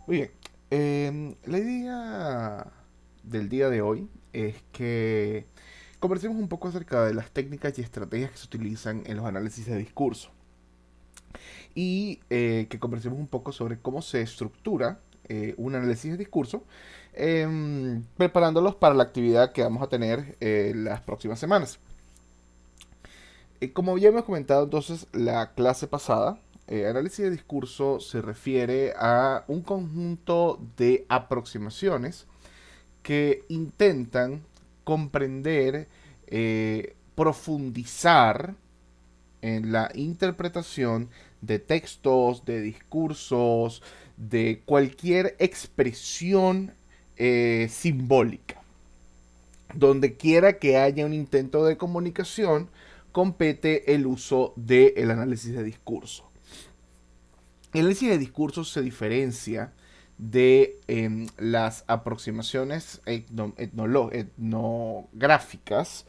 Muy bien. La idea del día de hoy es que conversemos un poco acerca de las técnicas y estrategias que se utilizan en los análisis de discurso y que conversemos un poco sobre cómo se estructura un análisis de discurso, preparándolos para la actividad que vamos a tener las próximas semanas. Como ya hemos comentado entonces la clase pasada, análisis de discurso se refiere a un conjunto de aproximaciones que intentan comprender, profundizar en la interpretación de textos, de discursos, de cualquier expresión simbólica. Donde quiera que haya un intento de comunicación, compete el uso del análisis de discurso. El análisis de discursos se diferencia de las aproximaciones etnográficas,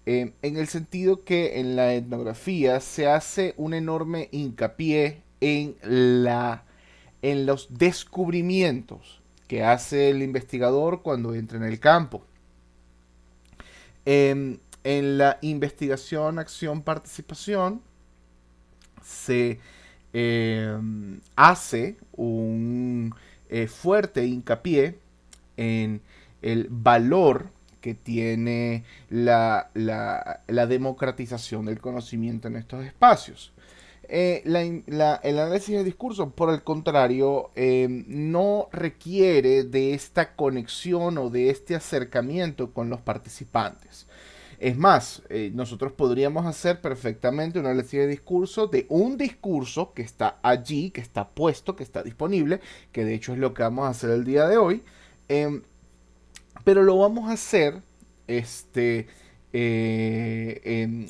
en el sentido que en la etnografía se hace un enorme hincapié en los descubrimientos que hace el investigador cuando entra en el campo. En la investigación, acción, participación se eh, hace un fuerte hincapié en el valor que tiene la democratización del conocimiento en estos espacios. El análisis de discurso, por el contrario, no requiere de esta conexión o de este acercamiento con los participantes. Es más, nosotros podríamos hacer perfectamente un análisis de discurso de un discurso que está allí, que está puesto, que está disponible, que de hecho es lo que vamos a hacer el día de hoy. eh, pero lo vamos a hacer este, eh, em,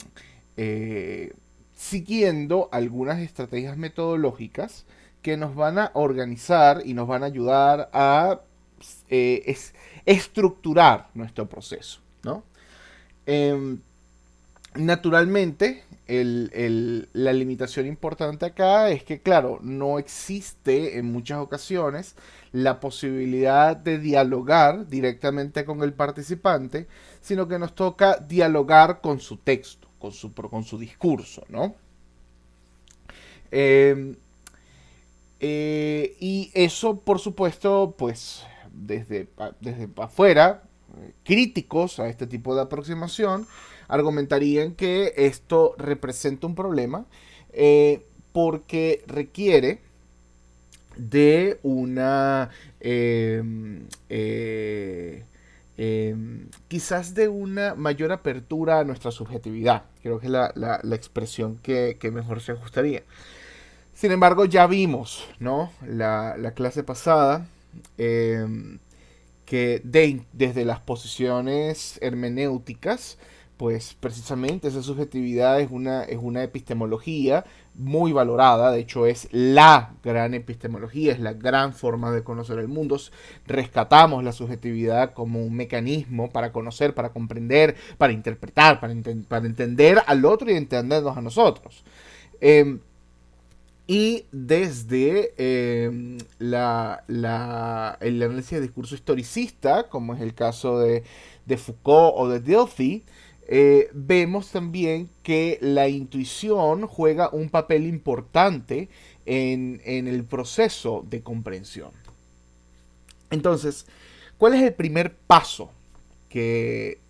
eh, siguiendo algunas estrategias metodológicas que nos van a organizar y nos van a ayudar a estructurar nuestro proceso, ¿no? Em, Naturalmente, la limitación importante acá es que, claro, no existe en muchas ocasiones la posibilidad de dialogar directamente con el participante, sino que nos toca dialogar con su texto, con su discurso, ¿no? Eh, y eso, por supuesto, pues desde afuera, críticos a este tipo de aproximación, argumentarían que esto representa un problema porque requiere de una quizás de una mayor apertura a nuestra subjetividad. Creo que es la expresión que mejor se ajustaría. Sin embargo, ya vimos, ¿no? La clase pasada, eh, que desde las posiciones hermenéuticas, pues precisamente esa subjetividad es una epistemología muy valorada, de hecho es la gran epistemología, es la gran forma de conocer el mundo. Rescatamos la subjetividad como un mecanismo para conocer, para comprender, para interpretar, para entender al otro y entendernos a nosotros. Eh, y desde el análisis de discurso historicista, como es el caso de Foucault o de Delphi, vemos también que la intuición juega un papel importante en el proceso de comprensión. Entonces, ¿cuál es el primer paso que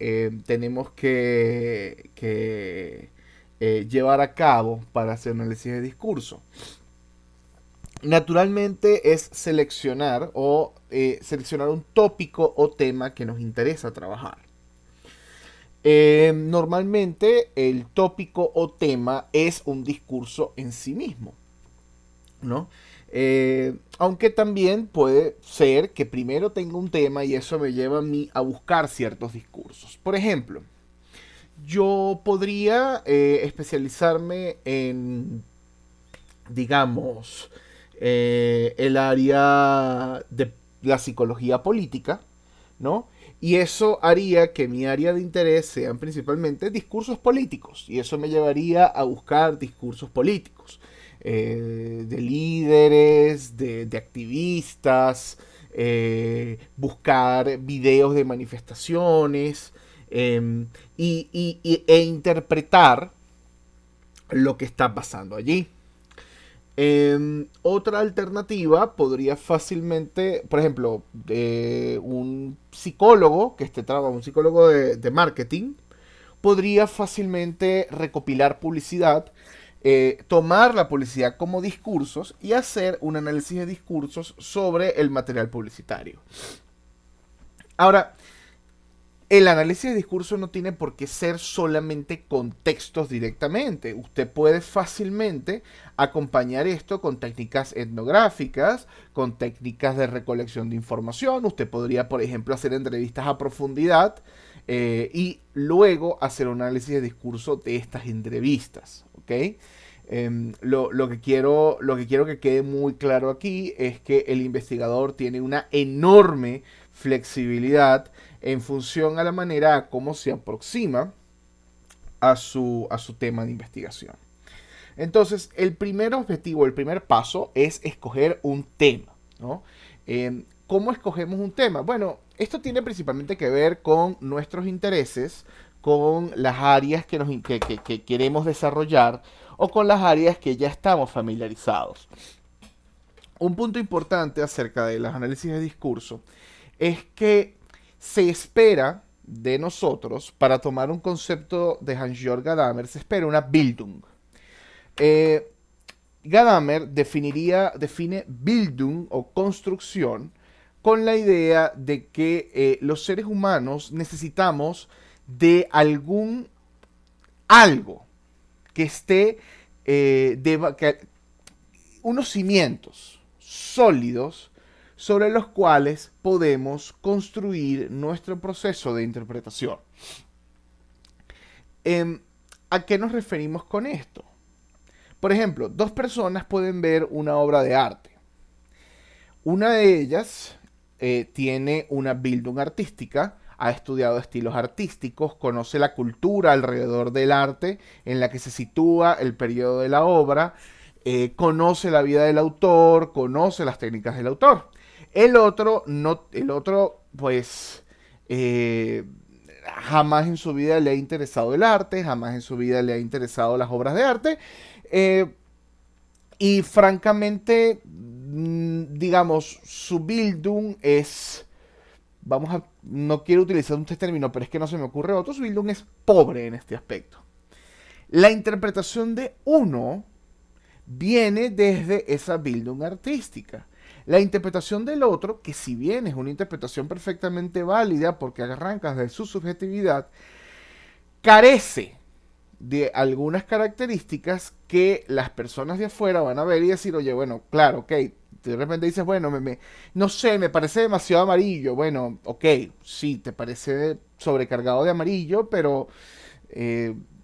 tenemos que llevar a cabo para hacer análisis de discurso? Naturalmente es seleccionar un tópico o tema que nos interesa trabajar. Normalmente el tópico o tema es un discurso en sí mismo, ¿no? Aunque también puede ser que primero tenga un tema y eso me lleva a mí a buscar ciertos discursos. Por ejemplo, yo podría especializarme en, digamos, el área de la psicología política, ¿no? Y eso haría que mi área de interés sean principalmente discursos políticos. Y eso me llevaría a buscar discursos políticos. de líderes, de activistas, buscar videos de manifestaciones e interpretar lo que está pasando allí. Otra alternativa podría fácilmente, por ejemplo, un psicólogo que esté trabajando, un psicólogo de marketing, podría fácilmente recopilar publicidad, tomar la publicidad como discursos y hacer un análisis de discursos sobre el material publicitario. Ahora, el análisis de discurso no tiene por qué ser solamente con textos directamente. Usted puede fácilmente acompañar esto con técnicas etnográficas, con técnicas de recolección de información. Usted podría, por ejemplo, hacer entrevistas a profundidad y luego hacer un análisis de discurso de estas entrevistas. ¿Ok? Lo que quiero que quede muy claro aquí es que el investigador tiene una enorme flexibilidad en función a la manera a cómo se aproxima a su tema de investigación. Entonces, el primer objetivo, el primer paso es escoger un tema, ¿no? ¿Cómo escogemos un tema? Bueno, esto tiene principalmente que ver con nuestros intereses, con las áreas que queremos desarrollar o con las áreas que ya estamos familiarizados. Un punto importante acerca de los análisis de discurso es que se espera de nosotros, para tomar un concepto de Hans-Jörg Gadamer, se espera una Bildung. Eh, Gadamer define Bildung o construcción con la idea de que los seres humanos necesitamos de algo que esté, unos cimientos sólidos sobre los cuales podemos construir nuestro proceso de interpretación. ¿A qué nos referimos con esto? Por ejemplo, dos personas pueden ver una obra de arte. Una de ellas tiene una Bildung artística, ha estudiado estilos artísticos, conoce la cultura alrededor del arte en la que se sitúa el periodo de la obra, conoce la vida del autor, conoce las técnicas del autor. El otro, pues, jamás en su vida le ha interesado el arte, jamás en su vida le ha interesado las obras de arte. Eh, y francamente, digamos, su Bildung es, no quiero utilizar un término, pero es que no se me ocurre otro, su Bildung es pobre en este aspecto. La interpretación de uno viene desde esa Bildung artística. La interpretación del otro, que si bien es una interpretación perfectamente válida porque arranca de su subjetividad, carece de algunas características que las personas de afuera van a ver y decir, oye, bueno, claro, ok. De repente dices, bueno, no sé, me parece demasiado amarillo. Bueno, ok, sí, te parece sobrecargado de amarillo, pero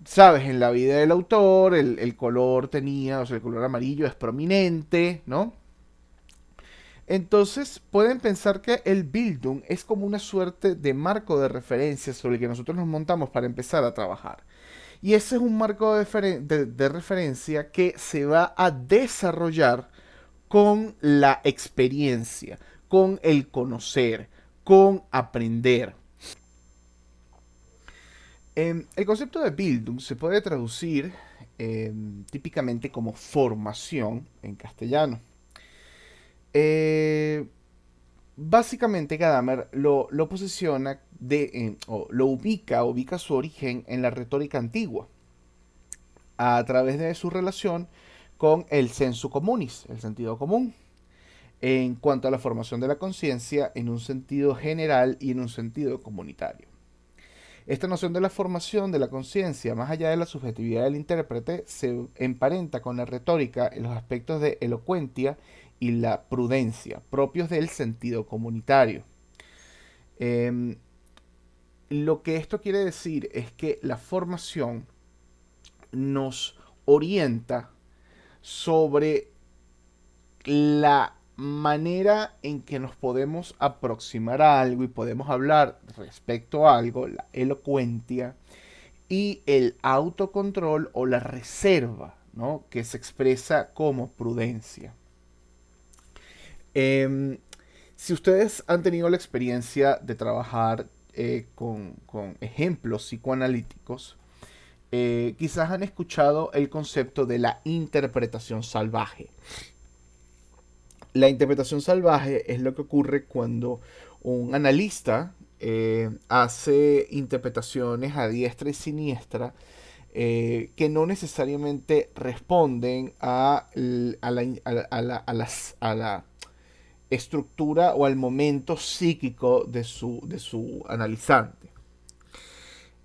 sabes, en la vida del autor el color tenía, o sea, el color amarillo es prominente, ¿no? Entonces pueden pensar que el Bildung es como una suerte de marco de referencia sobre el que nosotros nos montamos para empezar a trabajar. Y ese es un marco de referencia que se va a desarrollar con la experiencia, con el conocer, con aprender. El concepto de Bildung se puede traducir típicamente como formación en castellano. Eh, Básicamente Gadamer lo posiciona o lo ubica su origen en la retórica antigua, a través de su relación con el sensu communis, el sentido común, en cuanto a la formación de la conciencia en un sentido general y en un sentido comunitario. Esta noción de la formación de la conciencia, más allá de la subjetividad del intérprete, se emparenta con la retórica en los aspectos de elocuencia y la prudencia, propios del sentido comunitario. Eh, lo que esto quiere decir es que la formación nos orienta sobre la manera en que nos podemos aproximar a algo y podemos hablar respecto a algo, la elocuencia y el autocontrol o la reserva ¿no? Que se expresa como prudencia. Em, si ustedes han tenido la experiencia de trabajar con ejemplos psicoanalíticos, quizás han escuchado el concepto de la interpretación salvaje. La interpretación salvaje es lo que ocurre cuando un analista hace interpretaciones a diestra y siniestra que no necesariamente responden a la estructura o al momento psíquico de su analizante.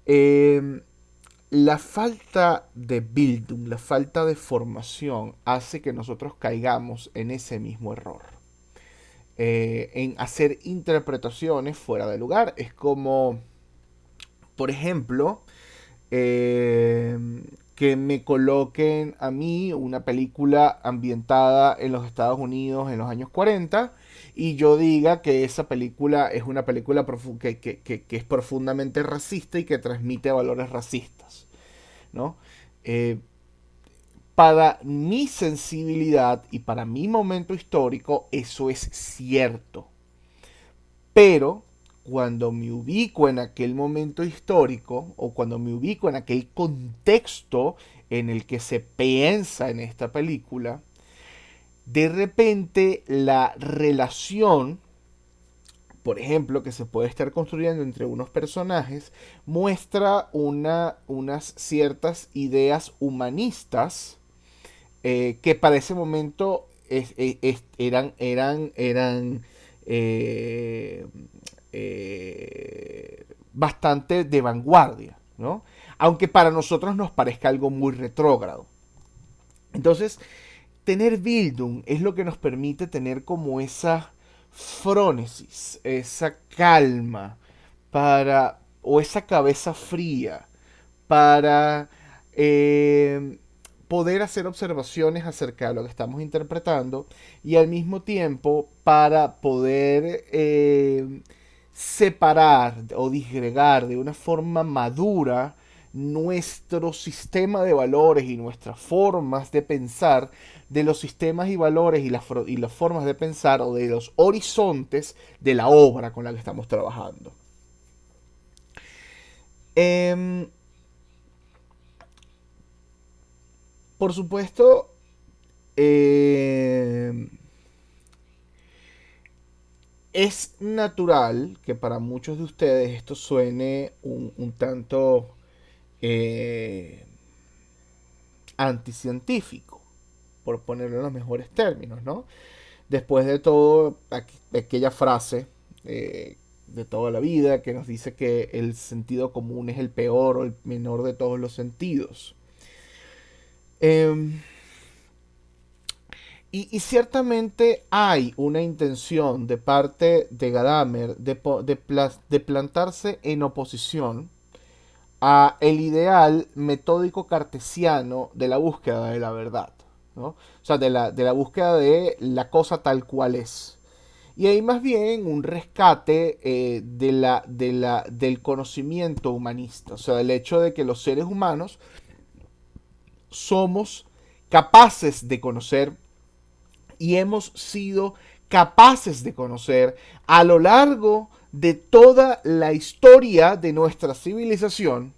Eh, la falta de Bildung, la falta de formación, hace que nosotros caigamos en ese mismo error. En hacer interpretaciones fuera de lugar. Es como, por ejemplo, eh, que me coloquen a mí una película ambientada en los Estados Unidos en los años 40 y yo diga que esa película es una película que es profundamente racista y que transmite valores racistas, ¿no? Eh, para mi sensibilidad y para mi momento histórico, eso es cierto. Pero cuando me ubico en aquel momento histórico o cuando me ubico en aquel contexto en el que se piensa en esta película, de repente la relación, por ejemplo, que se puede estar construyendo entre unos personajes, muestra unas ciertas ideas humanistas que para ese momento eran eh, bastante de vanguardia, ¿no? Aunque para nosotros nos parezca algo muy retrógrado. Entonces, tener Bildung es lo que nos permite tener como esa frónesis, esa calma para, o esa cabeza fría para poder hacer observaciones acerca de lo que estamos interpretando y al mismo tiempo para poder separar o disgregar de una forma madura nuestro sistema de valores y nuestras formas de pensar de los sistemas y valores y las formas de pensar o de los horizontes de la obra con la que estamos trabajando. Eh, por supuesto, eh, es natural que para muchos de ustedes esto suene un tanto eh, anticientífico, por ponerlo en los mejores términos, ¿no? Después de todo, aquella frase de toda la vida que nos dice que el sentido común es el peor o el menor de todos los sentidos. Eh, y ciertamente hay una intención de parte de Gadamer de plantarse en oposición a el ideal metódico cartesiano de la búsqueda de la verdad, ¿no? O sea, de la búsqueda de la cosa tal cual es. Y hay más bien un rescate del conocimiento humanista, o sea, del hecho de que los seres humanos somos capaces de conocer y hemos sido capaces de conocer a lo largo de toda la historia de nuestra civilización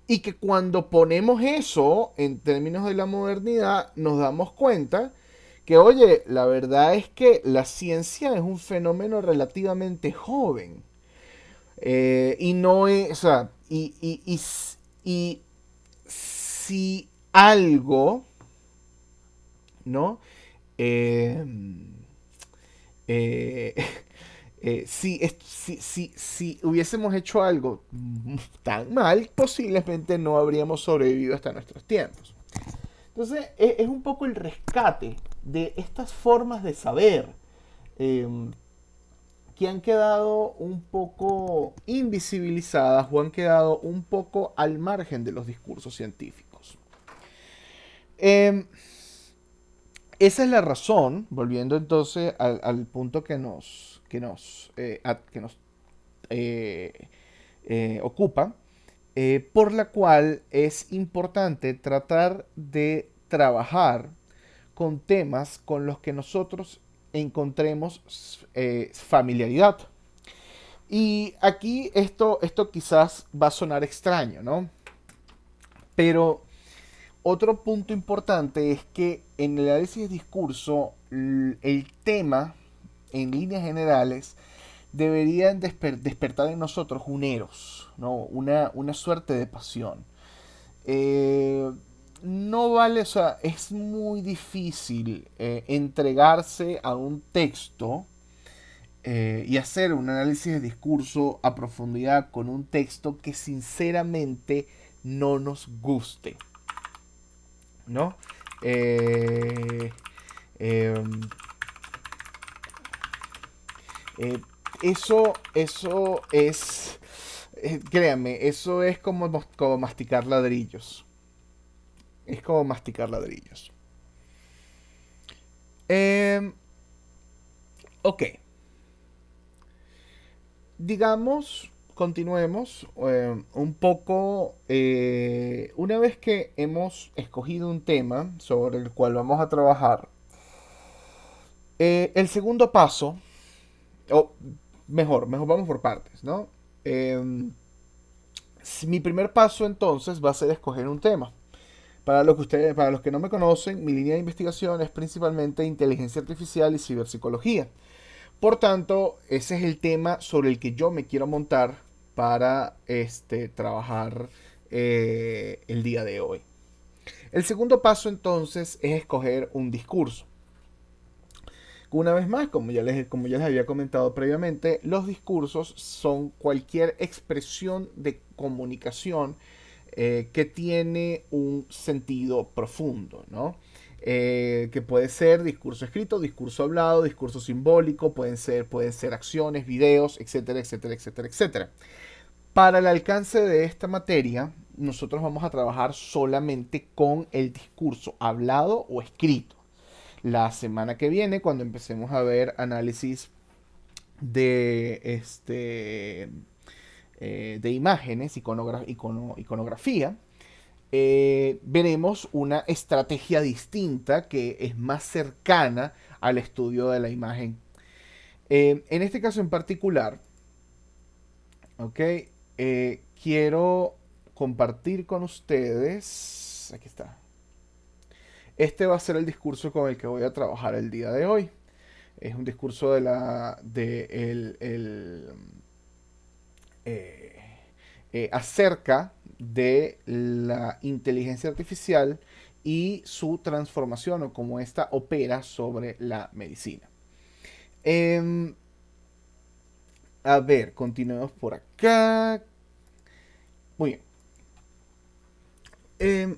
y que cuando ponemos eso en términos de la modernidad nos damos cuenta que, oye, la verdad es que la ciencia es un fenómeno relativamente joven. Y no es, o sea, y si algo, ¿no? Eh, eh, si hubiésemos hecho algo tan mal, posiblemente no habríamos sobrevivido hasta nuestros tiempos. Entonces, es un poco el rescate de estas formas de saber eh, que han quedado un poco invisibilizadas o han quedado un poco al margen de los discursos científicos. Eh, Esa es la razón, volviendo entonces al punto que nos ocupa, por la cual es importante tratar de trabajar con temas con los que nosotros encontremos familiaridad. Y aquí esto quizás va a sonar extraño, ¿no? Pero otro punto importante es que en el análisis de discurso, el tema, en líneas generales, deberían despertar en nosotros un eros, ¿no? Una suerte de pasión. Eh, no vale, o sea, es muy difícil entregarse a un texto y hacer un análisis de discurso a profundidad con un texto que sinceramente no nos guste, ¿no? Eh, eh, eh, eso es, créanme, eso es como masticar ladrillos. Es como masticar ladrillos. Eh, ok, digamos, continuemos un poco. Una vez que hemos escogido un tema sobre el cual vamos a trabajar, el segundo paso, o mejor vamos por partes, ¿no? Eh, mi primer paso entonces va a ser escoger un tema. Para los que no me conocen, mi línea de investigación es principalmente inteligencia artificial y ciberpsicología. Por tanto, ese es el tema sobre el que yo me quiero montar para trabajar el día de hoy. El segundo paso entonces es escoger un discurso. Una vez más, como ya les había comentado previamente, los discursos son cualquier expresión de comunicación que tiene un sentido profundo, ¿no? Que puede ser discurso escrito, discurso hablado, discurso simbólico, pueden ser acciones, videos, etcétera, etcétera, etcétera, etcétera. Para el alcance de esta materia, nosotros vamos a trabajar solamente con el discurso hablado o escrito. La semana que viene, cuando empecemos a ver análisis de de imágenes, iconografía, veremos una estrategia distinta que es más cercana al estudio de la imagen. En este caso en particular, ok, quiero compartir con ustedes, aquí está, este va a ser el discurso con el que voy a trabajar el día de hoy. Es un discurso eh, acerca de la inteligencia artificial y su transformación o cómo ésta opera sobre la medicina. Eh, a ver, continuemos por acá. Muy bien. Eh,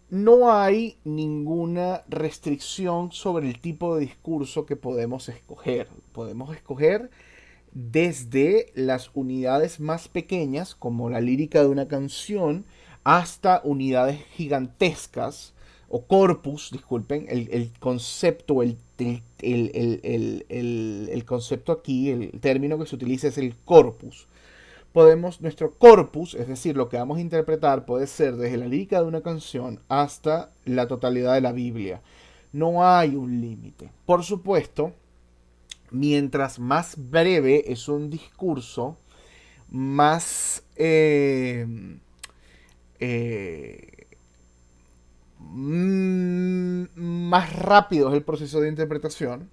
no hay ninguna restricción sobre el tipo de discurso que podemos escoger. Podemos escoger desde las unidades más pequeñas, como la lírica de una canción, hasta unidades gigantescas, o corpus, disculpen, el concepto, el concepto aquí, el término que se utiliza es el corpus. Nuestro corpus, es decir, lo que vamos a interpretar, puede ser desde la lírica de una canción hasta la totalidad de la Biblia. No hay un límite. Por supuesto, mientras más breve es un discurso, más, eh, más rápido es el proceso de interpretación,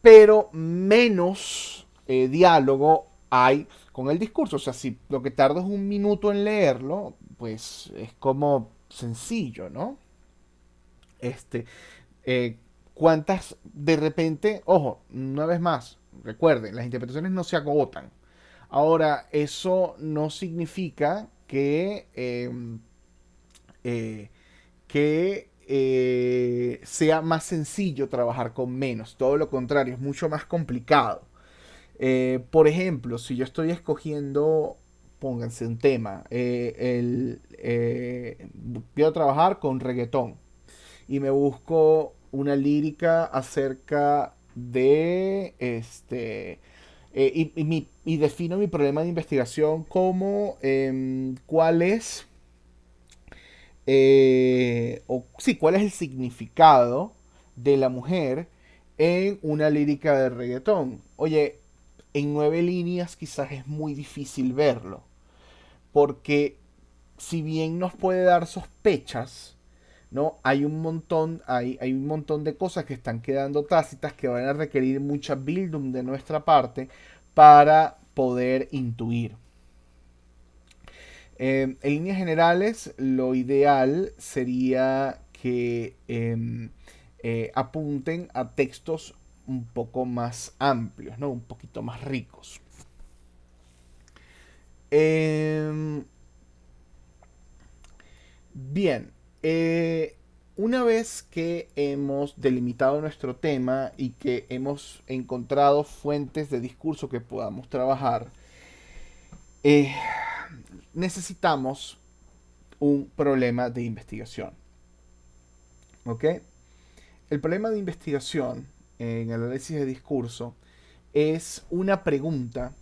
pero menos diálogo hay con el discurso. O sea, si lo que tardo es un minuto en leerlo, pues es como sencillo, ¿no? Este, eh, ¿Cuántas de repente, ojo, una vez más, recuerden, las interpretaciones no se agotan. Ahora, eso no significa eh, que sea más sencillo trabajar con menos. Todo lo contrario, es mucho más complicado. Por ejemplo, si yo estoy escogiendo, pónganse un tema, quiero trabajar con reggaetón y me busco una lírica acerca de y defino mi problema de investigación como cuál es o sí, cuál es el significado de la mujer en una lírica de reggaetón. Oye, en 9 líneas quizás es muy difícil verlo, porque si bien nos puede dar sospechas, ¿no? Hay un montón de cosas que están quedando tácitas que van a requerir mucha Bildung de nuestra parte para poder intuir. En líneas generales, lo ideal sería que apunten a textos un poco más amplios, ¿no? Un poquito más ricos. Em, Bien, una vez que hemos delimitado nuestro tema y que hemos encontrado fuentes de discurso que podamos trabajar, eh, necesitamos un problema de investigación. ¿Ok? El problema de investigación en el análisis de discurso es una pregunta,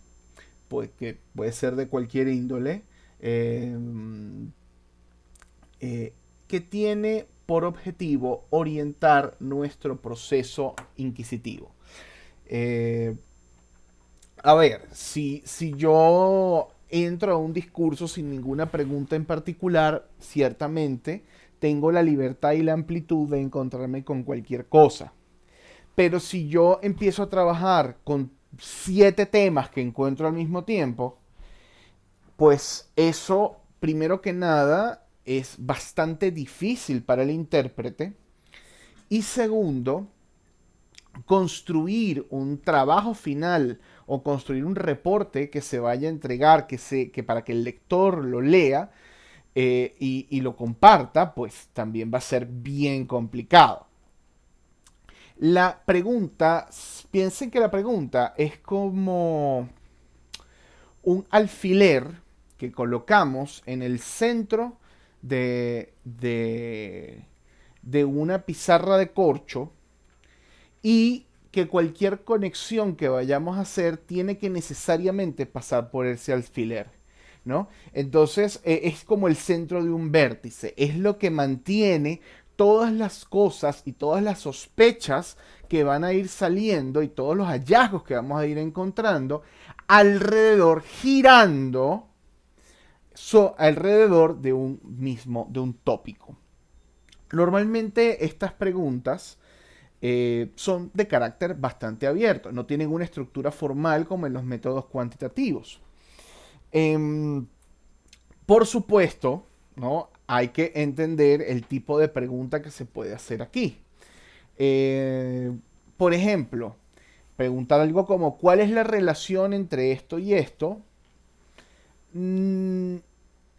pues, que puede ser de cualquier índole, eh, eh, que tiene por objetivo orientar nuestro proceso inquisitivo. Eh, a ver, si yo entro a un discurso sin ninguna pregunta en particular, ciertamente tengo la libertad y la amplitud de encontrarme con cualquier cosa. Pero si yo empiezo a trabajar con 7 temas que encuentro al mismo tiempo, pues eso, primero que nada, es bastante difícil para el intérprete. Y segundo, construir un trabajo final o construir un reporte que se vaya a entregar, que para que el lector lo lea y lo comparta, pues también va a ser bien complicado. La pregunta, piensen que la pregunta es como un alfiler que colocamos en el centro de una pizarra de corcho y que cualquier conexión que vayamos a hacer tiene que necesariamente pasar por ese alfiler, ¿no? Entonces es como el centro de un vértice, es lo que mantiene todas las cosas y todas las sospechas que van a ir saliendo y todos los hallazgos que vamos a ir encontrando alrededor, girando alrededor de un tópico. Normalmente estas preguntas son de carácter bastante abierto, no tienen una estructura formal como en los métodos cuantitativos. Em, por supuesto, ¿no? Hay que entender el tipo de pregunta que se puede hacer aquí. Eh, por ejemplo, preguntar algo como ¿cuál es la relación entre esto y esto? Mm,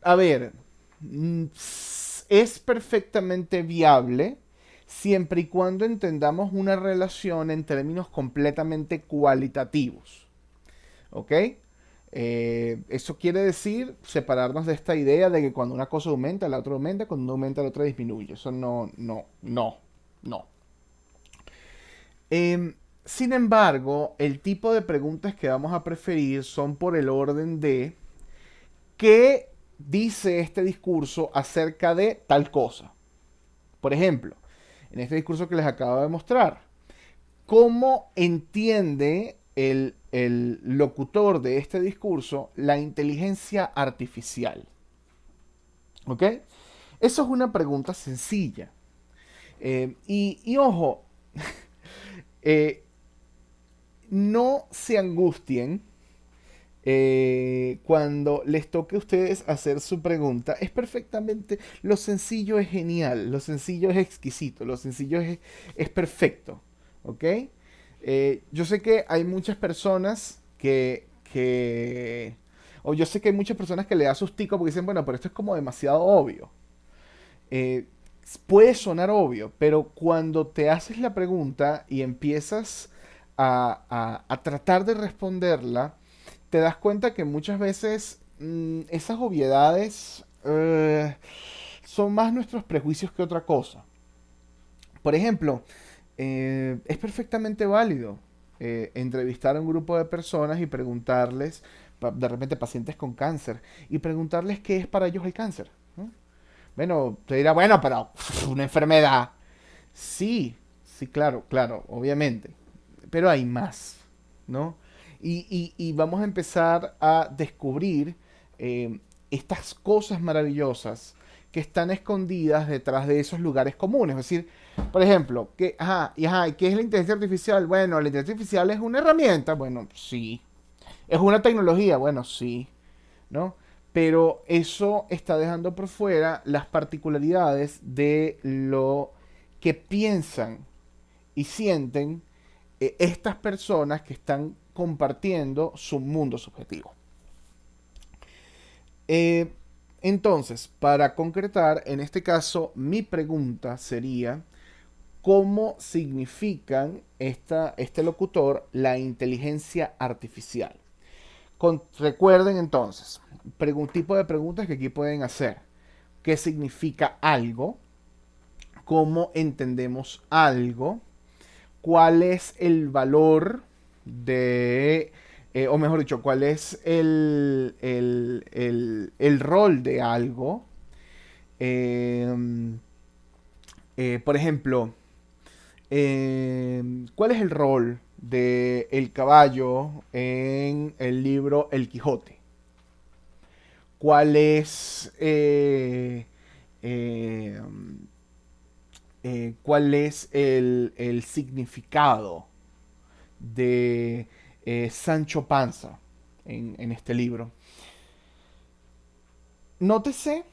a ver, es perfectamente viable siempre y cuando entendamos una relación en términos completamente cualitativos. ¿Ok? Eso quiere decir separarnos de esta idea de que cuando una cosa aumenta, la otra aumenta, cuando una aumenta, la otra disminuye. Eso no. Sin embargo, el tipo de preguntas que vamos a preferir son por el orden de qué dice este discurso acerca de tal cosa. Por ejemplo, en este discurso que les acabo de mostrar, ¿cómo entiende el locutor de este discurso la inteligencia artificial? ¿Ok? Eso es una pregunta sencilla. Y ojo, eh, no se angustien cuando les toque a ustedes hacer su pregunta. Es perfectamente, lo sencillo es genial, lo sencillo es exquisito, lo sencillo es perfecto. ¿Ok? Yo sé que hay muchas personas o yo sé que hay muchas personas que le da sustico porque dicen, bueno, pero esto es como demasiado obvio. Eh, Puede sonar obvio, pero cuando te haces la pregunta y empiezas a tratar de responderla, te das cuenta que muchas veces esas obviedades son más nuestros prejuicios que otra cosa. Por ejemplo, es perfectamente válido entrevistar a un grupo de personas y preguntarles, de repente pacientes con cáncer, y preguntarles qué es para ellos el cáncer, ¿no? Bueno, te dirá, bueno, pero una enfermedad. Sí, sí, claro, claro, obviamente. Pero hay más, ¿no? Y vamos a empezar a descubrir eh, estas cosas maravillosas que están escondidas detrás de esos lugares comunes. Es decir, por ejemplo, ¿y qué es la inteligencia artificial? Bueno, la inteligencia artificial es una herramienta. Bueno, sí. ¿Es una tecnología? Bueno, sí. ¿No? Pero eso está dejando por fuera las particularidades de lo que piensan y sienten estas personas que están compartiendo su mundo subjetivo. Eh, entonces, para concretar, en este caso, mi pregunta sería, ¿cómo significan este locutor la inteligencia artificial? Recuerden entonces, tipo de preguntas que aquí pueden hacer. ¿Qué significa algo? ¿Cómo entendemos algo? ¿Cuál es el valor o mejor dicho, cuál es el rol de algo? Eh, por ejemplo, ¿cuál es el rol de el caballo en el libro El Quijote? ¿Cuál es eh, cuál es el significado de Sancho Panza en este libro? Nótese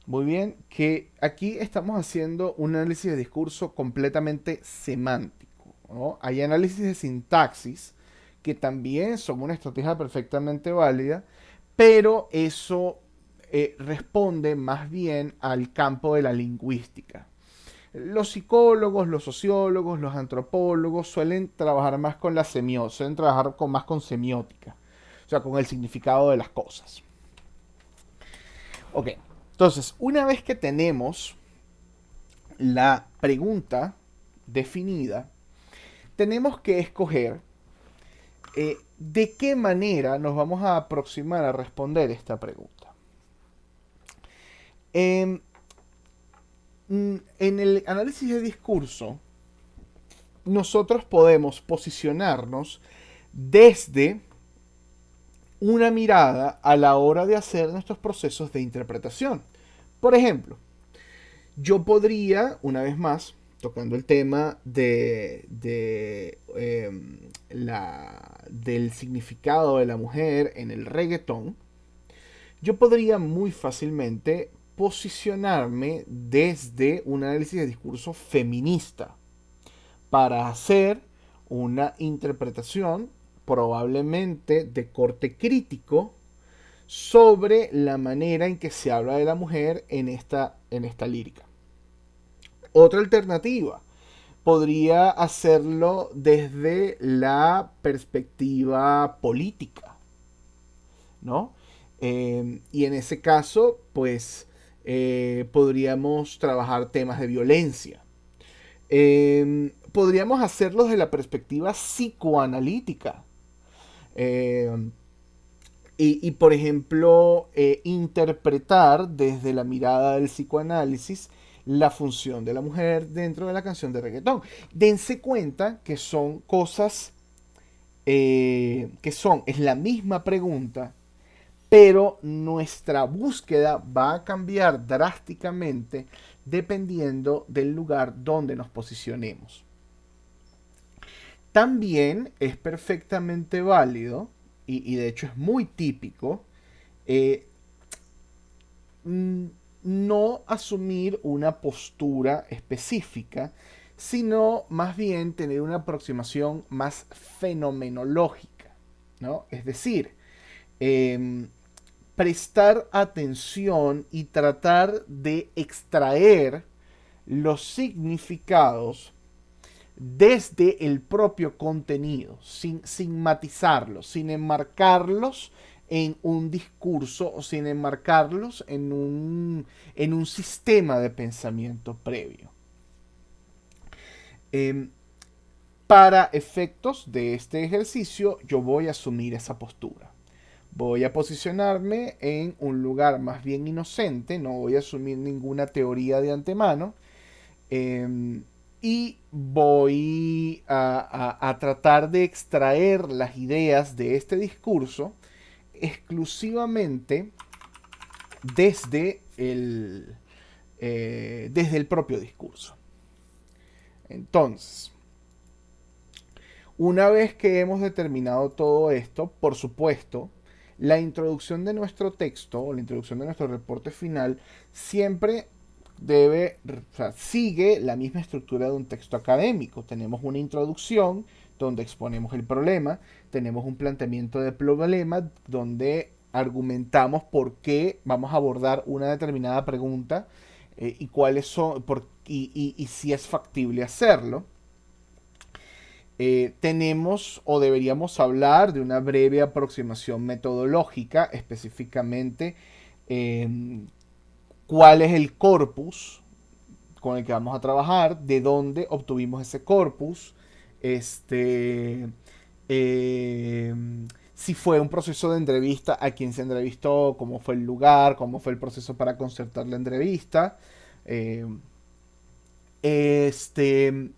muy bien que aquí estamos haciendo un análisis de discurso completamente semántico, ¿no? Hay análisis de sintaxis que también son una estrategia perfectamente válida, pero eso responde más bien al campo de la lingüística. Los psicólogos, los sociólogos, los antropólogos suelen trabajar más con la semiótica, suelen trabajar más con semiótica, o sea, con el significado de las cosas. Ok, entonces, una vez que tenemos la pregunta definida, tenemos que escoger de qué manera nos vamos a aproximar a responder esta pregunta. En, en el análisis de discurso, nosotros podemos posicionarnos desde una mirada a la hora de hacer nuestros procesos de interpretación. Por ejemplo, yo podría, una vez más, tocando el tema del significado de la mujer en el reggaetón, yo podría muy fácilmente posicionarme desde un análisis de discurso feminista para hacer una interpretación probablemente de corte crítico sobre la manera en que se habla de la mujer en esta lírica. Otra alternativa podría hacerlo desde la perspectiva política, ¿no? Y en ese caso, pues, podríamos trabajar temas de violencia. Podríamos hacerlo desde la perspectiva psicoanalítica. Eh, por ejemplo, interpretar desde la mirada del psicoanálisis la función de la mujer dentro de la canción de reggaetón. Dense cuenta que son cosas es la misma pregunta, pero nuestra búsqueda va a cambiar drásticamente dependiendo del lugar donde nos posicionemos. También es perfectamente válido, y de hecho es muy típico, eh, no asumir una postura específica, sino más bien tener una aproximación más fenomenológica, ¿no? Es decir, eh, prestar atención y tratar de extraer los significados desde el propio contenido, sin matizarlos, sin enmarcarlos en un discurso o sin enmarcarlos en un sistema de pensamiento previo. Eh, para efectos de este ejercicio, yo voy a asumir esa postura. Voy a posicionarme en un lugar más bien inocente, no voy a asumir ninguna teoría de antemano, eh, y voy a tratar de extraer las ideas de este discurso exclusivamente desde desde el propio discurso. Entonces, una vez que hemos determinado todo esto, por supuesto, la introducción de nuestro texto o la introducción de nuestro reporte final siempre o sea, sigue la misma estructura de un texto académico. Tenemos una introducción donde exponemos el problema, tenemos un planteamiento de problema donde argumentamos por qué vamos a abordar una determinada pregunta y cuáles son y si es factible hacerlo. Tenemos o deberíamos hablar de una breve aproximación metodológica, específicamente eh, cuál es el corpus con el que vamos a trabajar, de dónde obtuvimos ese corpus, este, eh, si fue un proceso de entrevista, a quién se entrevistó, cómo fue el lugar, cómo fue el proceso para concertar la entrevista. eh, este,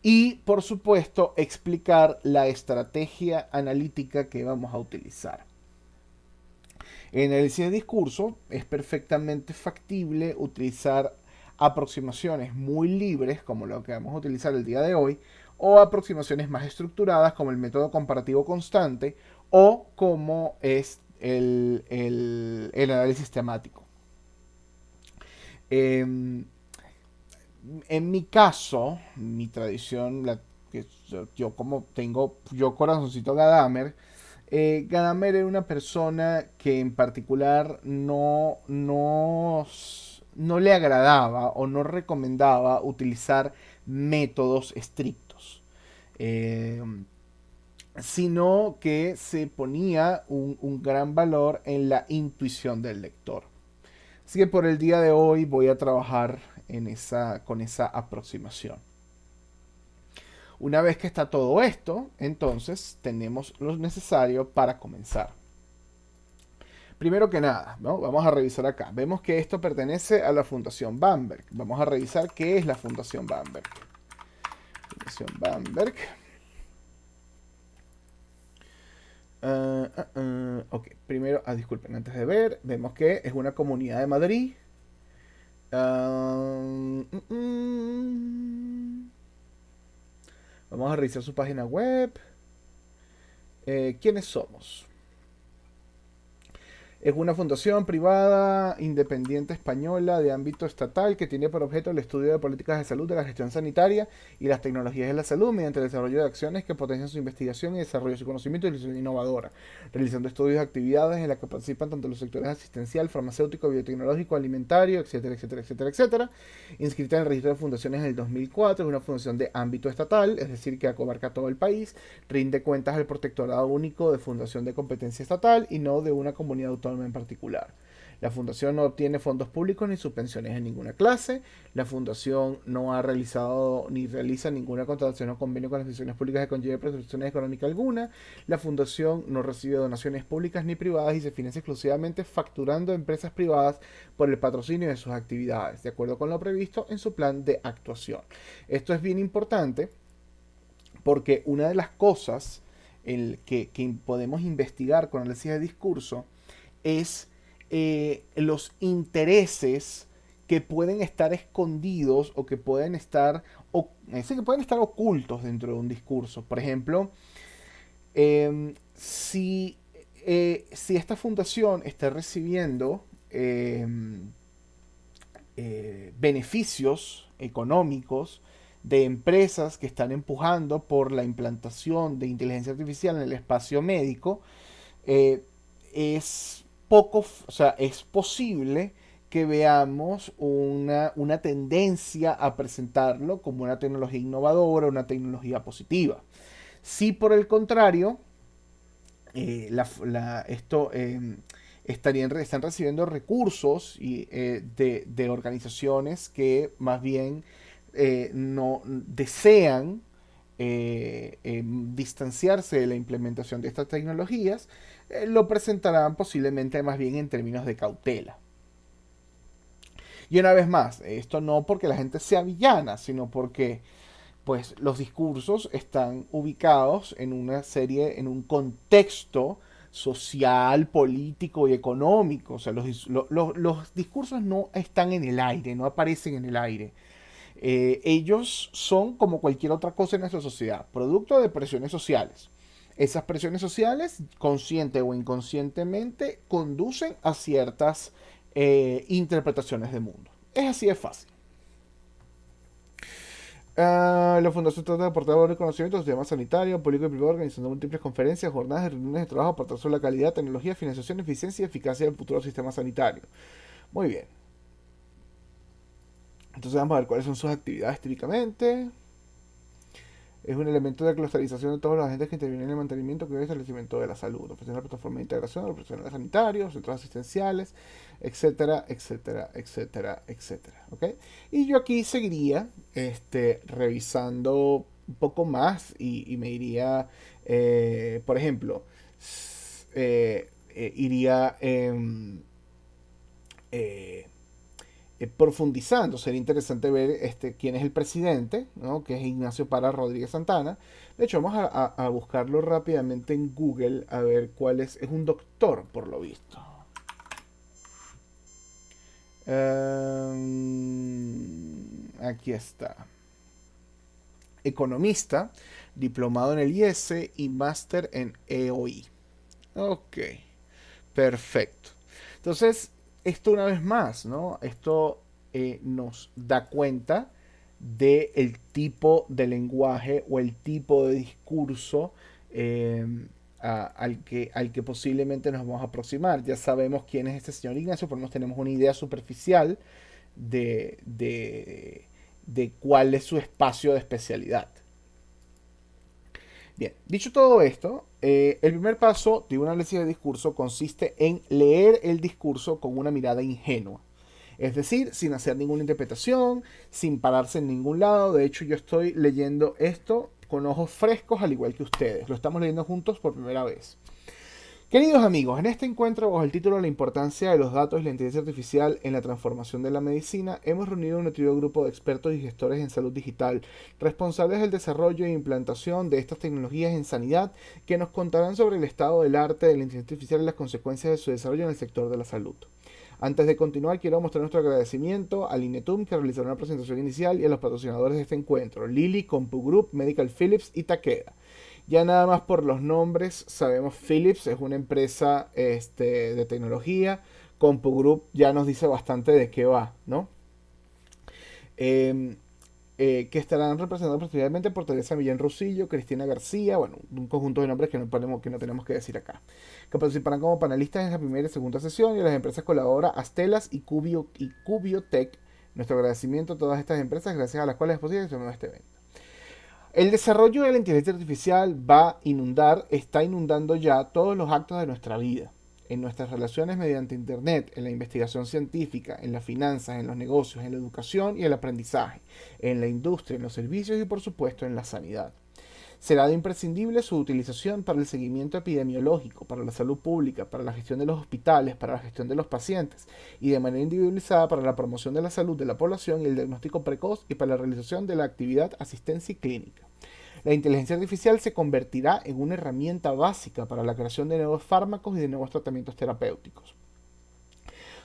y por supuesto explicar la estrategia analítica que vamos a utilizar. En el análisis de discurso es perfectamente factible utilizar aproximaciones muy libres, como lo que vamos a utilizar el día de hoy, o aproximaciones más estructuradas, como el método comparativo constante, o como es el análisis temático. Eh, en mi caso, mi tradición, que yo como tengo, yo corazoncito Gadamer, Gadamer era una persona que en particular no le agradaba o no recomendaba utilizar métodos estrictos, eh, sino que se ponía un gran valor en la intuición del lector. Así que por el día de hoy voy a trabajar con esa aproximación. Una vez que está todo esto, entonces tenemos lo necesario para comenzar. Primero que nada, ¿no? Vamos a revisar acá. Vemos que esto pertenece a la Fundación Bamberg. Vamos a revisar qué es la Fundación Bamberg. Fundación Bamberg. Ok, primero, disculpen, antes de ver, vemos que es una comunidad de Madrid. Vamos a revisar su página web. ¿Quiénes somos? Es una fundación privada independiente española de ámbito estatal que tiene por objeto el estudio de políticas de salud, de la gestión sanitaria y las tecnologías de la salud mediante el desarrollo de acciones que potencian su investigación y desarrollo de su conocimiento y solución innovadora, realizando estudios y actividades en las que participan tanto los sectores asistencial, farmacéutico, biotecnológico, alimentario, etcétera, etcétera, etcétera, etcétera. Inscrita en el registro de fundaciones en el 2004, es una fundación de ámbito estatal, es decir, que abarca todo el país, rinde cuentas al Protectorado Único de Fundación de Competencia Estatal y no de una comunidad autónoma en particular. La fundación no obtiene fondos públicos ni subvenciones en ninguna clase. La fundación no ha realizado ni realiza ninguna contratación o convenio con las instituciones públicas que conlleve prestaciones económicas alguna. La fundación no recibe donaciones públicas ni privadas y se financia exclusivamente facturando a empresas privadas por el patrocinio de sus actividades, de acuerdo con lo previsto en su plan de actuación. Esto es bien importante porque una de las cosas que podemos investigar con análisis de discurso es los intereses que pueden estar escondidos o que pueden estar, que pueden estar ocultos dentro de un discurso. Por ejemplo, si esta fundación está recibiendo beneficios económicos de empresas que están empujando por la implantación de inteligencia artificial en el espacio médico, es o sea, es posible que veamos una tendencia a presentarlo como una tecnología innovadora, una tecnología positiva. Si por el contrario, están recibiendo recursos de organizaciones que más bien no desean distanciarse de la implementación de estas tecnologías, lo presentarán posiblemente más bien en términos de cautela. Y una vez más, esto no porque la gente sea villana, sino porque pues los discursos están ubicados en una serie, en un contexto social, político y económico. O sea, los discursos no están en el aire, no aparecen en el aire. Ellos son como cualquier otra cosa en nuestra sociedad, producto de presiones sociales. Esas presiones sociales, consciente o inconscientemente, conducen a ciertas interpretaciones del mundo. Es así de fácil. La Fundación trata de aportar valor y conocimiento al sistema sanitario, público y privado, organizando múltiples conferencias, jornadas y reuniones de trabajo para tratar sobre la calidad, tecnología, financiación, eficiencia y eficacia del futuro sistema sanitario. Muy bien. Entonces vamos a ver cuáles son sus actividades típicamente. Es un elemento de clusterización de todos los agentes que intervienen en el mantenimiento y el establecimiento de la salud. Ofrece una plataforma de integración a los profesionales sanitarios, centros asistenciales, etcétera, etcétera, etcétera, etcétera. ¿Okay? Y yo aquí seguiría revisando un poco más y me iría, por ejemplo, iría eh, profundizando. Sería interesante ver quién es el presidente, ¿no? Que es Ignacio Para Rodríguez Santana. De hecho, vamos a buscarlo rápidamente en Google a ver cuál es. Es un doctor, por lo visto. Aquí está. Economista, diplomado en el IES y máster en EOI. Ok, perfecto. Entonces, esto una vez más, ¿no? Esto nos da cuenta del tipo de lenguaje o el tipo de discurso eh, al que posiblemente nos vamos a aproximar. Ya sabemos quién es este señor Ignacio, por lo menos tenemos una idea superficial de cuál es su espacio de especialidad. Bien, dicho todo esto, el primer paso de un análisis de discurso consiste en leer el discurso con una mirada ingenua. Es decir, sin hacer ninguna interpretación, sin pararse en ningún lado. De hecho, yo estoy leyendo esto con ojos frescos, al igual que ustedes. Lo estamos leyendo juntos por primera vez. Queridos amigos, en este encuentro, bajo el título La importancia de los datos y la inteligencia artificial en la transformación de la medicina, hemos reunido un nutrido grupo de expertos y gestores en salud digital, responsables del desarrollo e implantación de estas tecnologías en sanidad, que nos contarán sobre el estado del arte de la inteligencia artificial y las consecuencias de su desarrollo en el sector de la salud. Antes de continuar, quiero mostrar nuestro agradecimiento al Inetum, que realizará una presentación inicial, y a los patrocinadores de este encuentro, Lilly, CompuGroup, Medical Philips y Takeda. Ya nada más por los nombres sabemos Philips es una empresa de tecnología. CompuGroup ya nos dice bastante de qué va, ¿no? Eh, que estarán representados posteriormente por Teresa Millán Rosillo, Cristina García, bueno, un conjunto de nombres que no tenemos que decir acá. Que participarán como panelistas en la primera y segunda sesión, y las empresas colaboradoras Astelas y Cubiotech. Nuestro agradecimiento a todas estas empresas, gracias a las cuales es posible este evento. El desarrollo de la inteligencia artificial está inundando ya todos los actos de nuestra vida, en nuestras relaciones mediante Internet, en la investigación científica, en las finanzas, en los negocios, en la educación y el aprendizaje, en la industria, en los servicios y por supuesto en la sanidad. Será de imprescindible su utilización para el seguimiento epidemiológico, para la salud pública, para la gestión de los hospitales, para la gestión de los pacientes y de manera individualizada para la promoción de la salud de la población y el diagnóstico precoz y para la realización de la actividad asistencia y clínica. La inteligencia artificial se convertirá en una herramienta básica para la creación de nuevos fármacos y de nuevos tratamientos terapéuticos.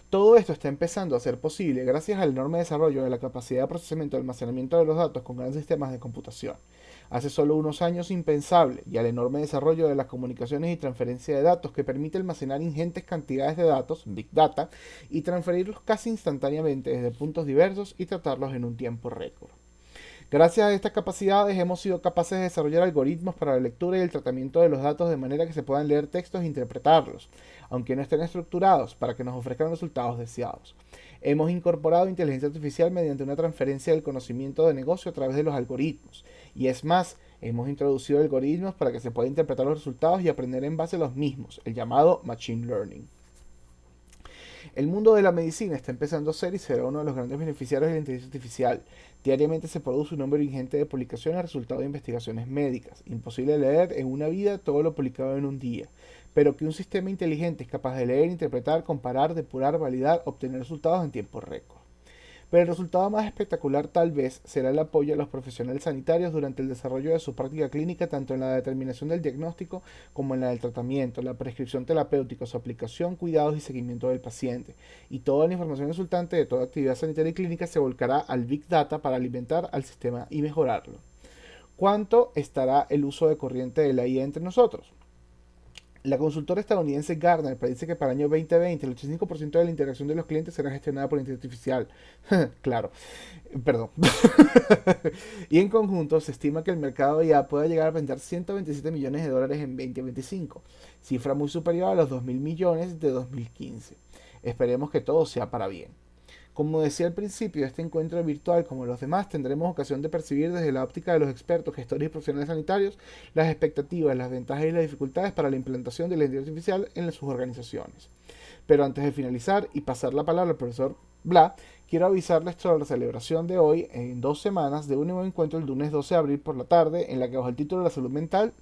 Todo esto está empezando a ser posible gracias al enorme desarrollo de la capacidad de procesamiento y almacenamiento de los datos con grandes sistemas de computación. Hace solo unos años impensable, y al enorme desarrollo de las comunicaciones y transferencia de datos que permite almacenar ingentes cantidades de datos, Big Data, y transferirlos casi instantáneamente desde puntos diversos y tratarlos en un tiempo récord. Gracias a estas capacidades hemos sido capaces de desarrollar algoritmos para la lectura y el tratamiento de los datos de manera que se puedan leer textos e interpretarlos, aunque no estén estructurados, para que nos ofrezcan resultados deseados. Hemos incorporado inteligencia artificial mediante una transferencia del conocimiento de negocio a través de los algoritmos. Y es más, hemos introducido algoritmos para que se pueda interpretar los resultados y aprender en base a los mismos, el llamado Machine Learning. El mundo de la medicina está empezando a ser y será uno de los grandes beneficiarios de la inteligencia artificial. Diariamente se produce un número ingente de publicaciones resultado de investigaciones médicas. Imposible leer en una vida todo lo publicado en un día. Pero que un sistema inteligente es capaz de leer, interpretar, comparar, depurar, validar, obtener resultados en tiempo récord. Pero el resultado más espectacular tal vez será el apoyo a los profesionales sanitarios durante el desarrollo de su práctica clínica, tanto en la determinación del diagnóstico como en la del tratamiento, la prescripción terapéutica, su aplicación, cuidados y seguimiento del paciente. Y toda la información resultante de toda actividad sanitaria y clínica se volcará al Big Data para alimentar al sistema y mejorarlo. ¿Cuánto estará el uso de corriente de la IA entre nosotros? La consultora estadounidense Gartner predice que para el año 2020 el 85% de la interacción de los clientes será gestionada por inteligencia artificial. Claro, perdón. Y en conjunto se estima que el mercado ya pueda llegar a vender 127 millones de dólares en 2025, cifra muy superior a los 2.000 millones de 2015. Esperemos que todo sea para bien. Como decía al principio, este encuentro virtual, como los demás, tendremos ocasión de percibir desde la óptica de los expertos, gestores y profesionales sanitarios las expectativas, las ventajas y las dificultades para la implementación de la inteligencia artificial en sus organizaciones. Pero antes de finalizar y pasar la palabra al profesor Bla, quiero avisarles sobre la celebración de hoy, en 2 semanas, de un nuevo encuentro el lunes 12 de abril por la tarde, en la que bajo el título de la salud mental,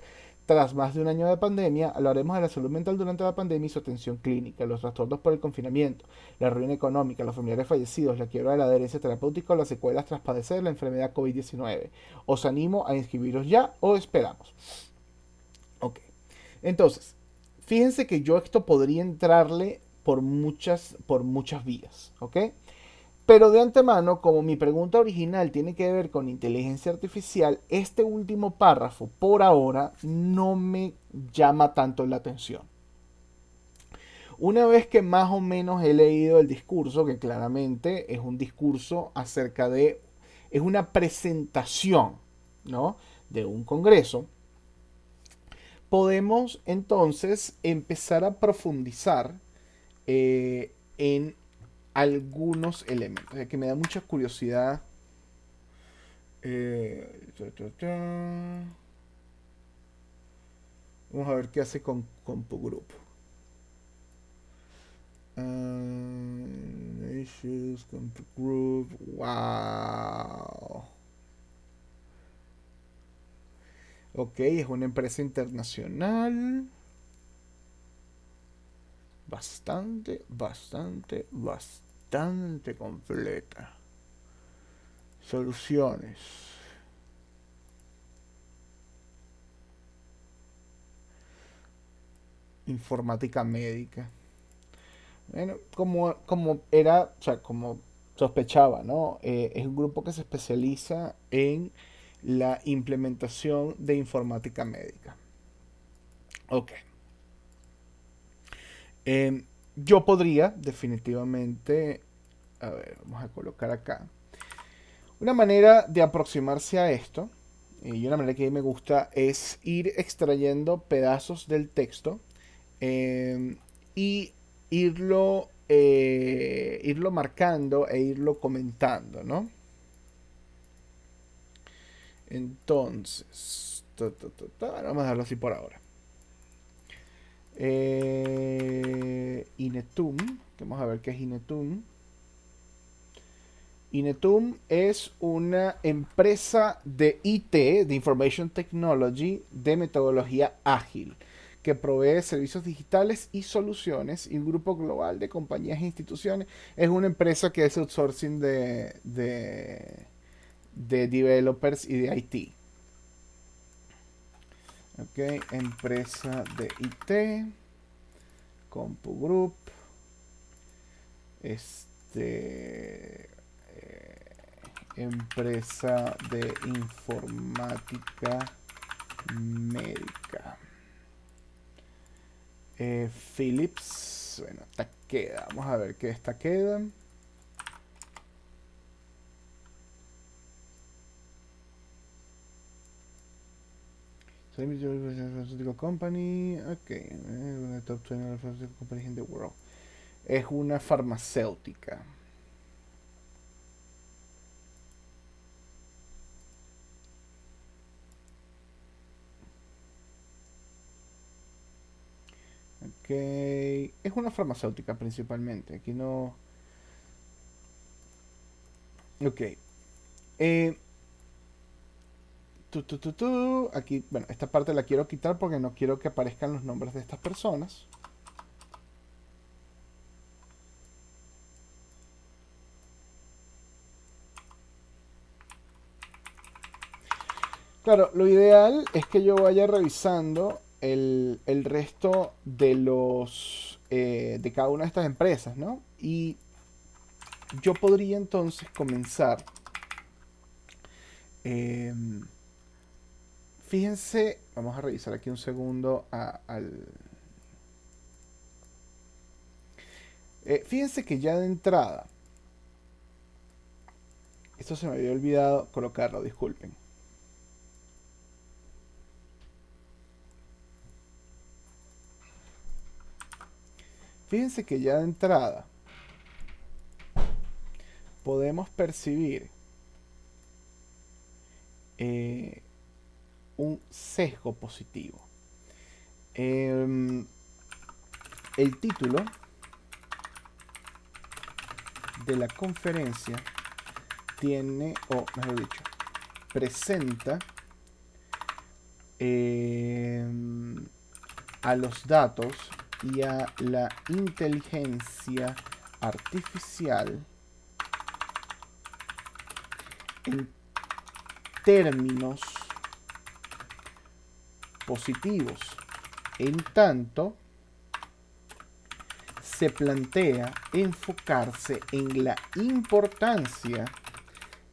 tras más de un año de pandemia, hablaremos de la salud mental durante la pandemia y su atención clínica, los trastornos por el confinamiento, la ruina económica, los familiares fallecidos, la quiebra de la adherencia terapéutica o las secuelas tras padecer la enfermedad COVID-19. Os animo a inscribiros ya o esperamos. Ok. Entonces, fíjense que yo esto podría entrarle por muchas vías, ¿ok? Pero de antemano, como mi pregunta original tiene que ver con inteligencia artificial, este último párrafo por ahora no me llama tanto la atención. Una vez que más o menos he leído el discurso, que claramente es un discurso acerca de, es una presentación, ¿no? De un congreso, podemos entonces empezar a profundizar en algunos elementos. O sea, que me da mucha curiosidad. Eh, ta, ta, ta. Vamos a ver qué hace con CompuGroup. Issues, CompuGroup. Wow. Ok, es una empresa internacional. Bastante completa. Soluciones. Informática médica. Bueno, como era, o sea, como sospechaba, ¿no? Es un grupo que se especializa en la implementación de informática médica. Ok. Em, yo podría, definitivamente, a ver, vamos a colocar acá. Una manera de aproximarse a esto, y una manera que a mí me gusta, es ir extrayendo pedazos del texto eh, y irlo marcando e irlo comentando, ¿no? Entonces, vamos a dejarlo así por ahora. Inetum, vamos a ver qué es Inetum. Inetum es una empresa de IT, de Information Technology, de metodología ágil, que provee servicios digitales y soluciones y un grupo global de compañías e instituciones. Es una empresa que es outsourcing de developers y de IT. Ok, empresa de IT, CompuGroup, empresa de informática médica. Philips, bueno, esta queda. Vamos a ver qué esta queda. Pharmaceutical Company. Ok, una top 20 pharmaceutical companies in the world. Es una farmacéutica. Ok, Ok. Es una farmacéutica principalmente. Aquí no. Ok. Eh, Aquí, bueno, esta parte la quiero quitar porque no quiero que aparezcan los nombres de estas personas. Claro, lo ideal es que yo vaya revisando el resto de los de cada una de estas empresas, ¿no? Y yo podría entonces comenzar. em, Fíjense, vamos a revisar aquí un segundo fíjense que ya de entrada, esto se me había olvidado colocarlo, disculpen. Fíjense que ya de entrada podemos percibir eh, un sesgo positivo. El título de la conferencia tiene, o mejor dicho, presenta a los datos y a la inteligencia artificial en términos positivos, en tanto se plantea enfocarse en la importancia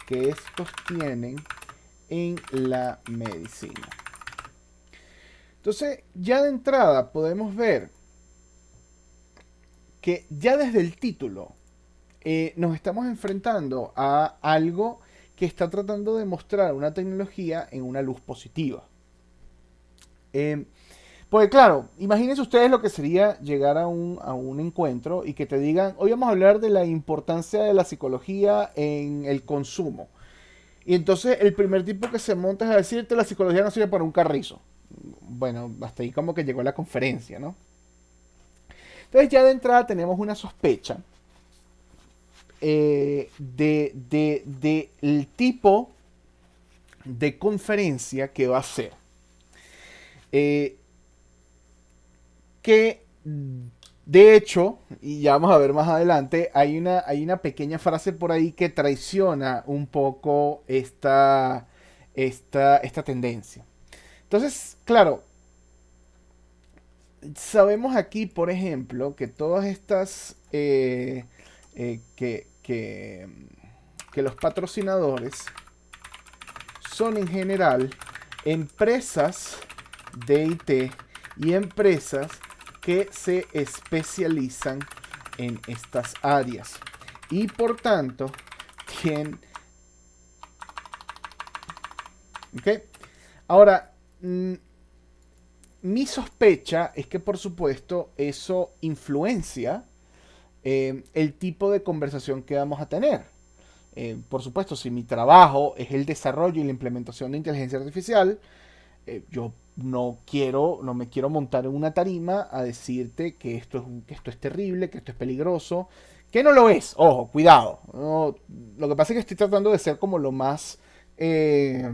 que estos tienen en la medicina. Entonces, ya de entrada podemos ver que ya desde el título nos estamos enfrentando a algo que está tratando de mostrar una tecnología en una luz positiva. Porque claro, imagínense ustedes lo que sería llegar a un encuentro y que te digan, hoy vamos a hablar de la importancia de la psicología en el consumo. Y entonces el primer tipo que se monta es a decirte la psicología no sirve para un carrizo. Bueno, hasta ahí como que llegó la conferencia, ¿no? Entonces ya de entrada tenemos una sospecha del tipo de conferencia que va a ser. Eh, que de hecho, y ya vamos a ver más adelante, hay una pequeña frase por ahí que traiciona un poco esta tendencia. Entonces, claro, sabemos aquí, por ejemplo, que todas estas, que los patrocinadores son en general empresas de IT y empresas que se especializan en estas áreas. Y por tanto, tienen... ¿Ok? Ahora, mi sospecha es que por supuesto eso influencia el tipo de conversación que vamos a tener. Por supuesto, si mi trabajo es el desarrollo y la implementación de inteligencia artificial, yo no me quiero montar en una tarima a decirte que esto es terrible, que esto es peligroso, que no lo es. Ojo, cuidado. No, lo que pasa es que estoy tratando de ser como lo más eh,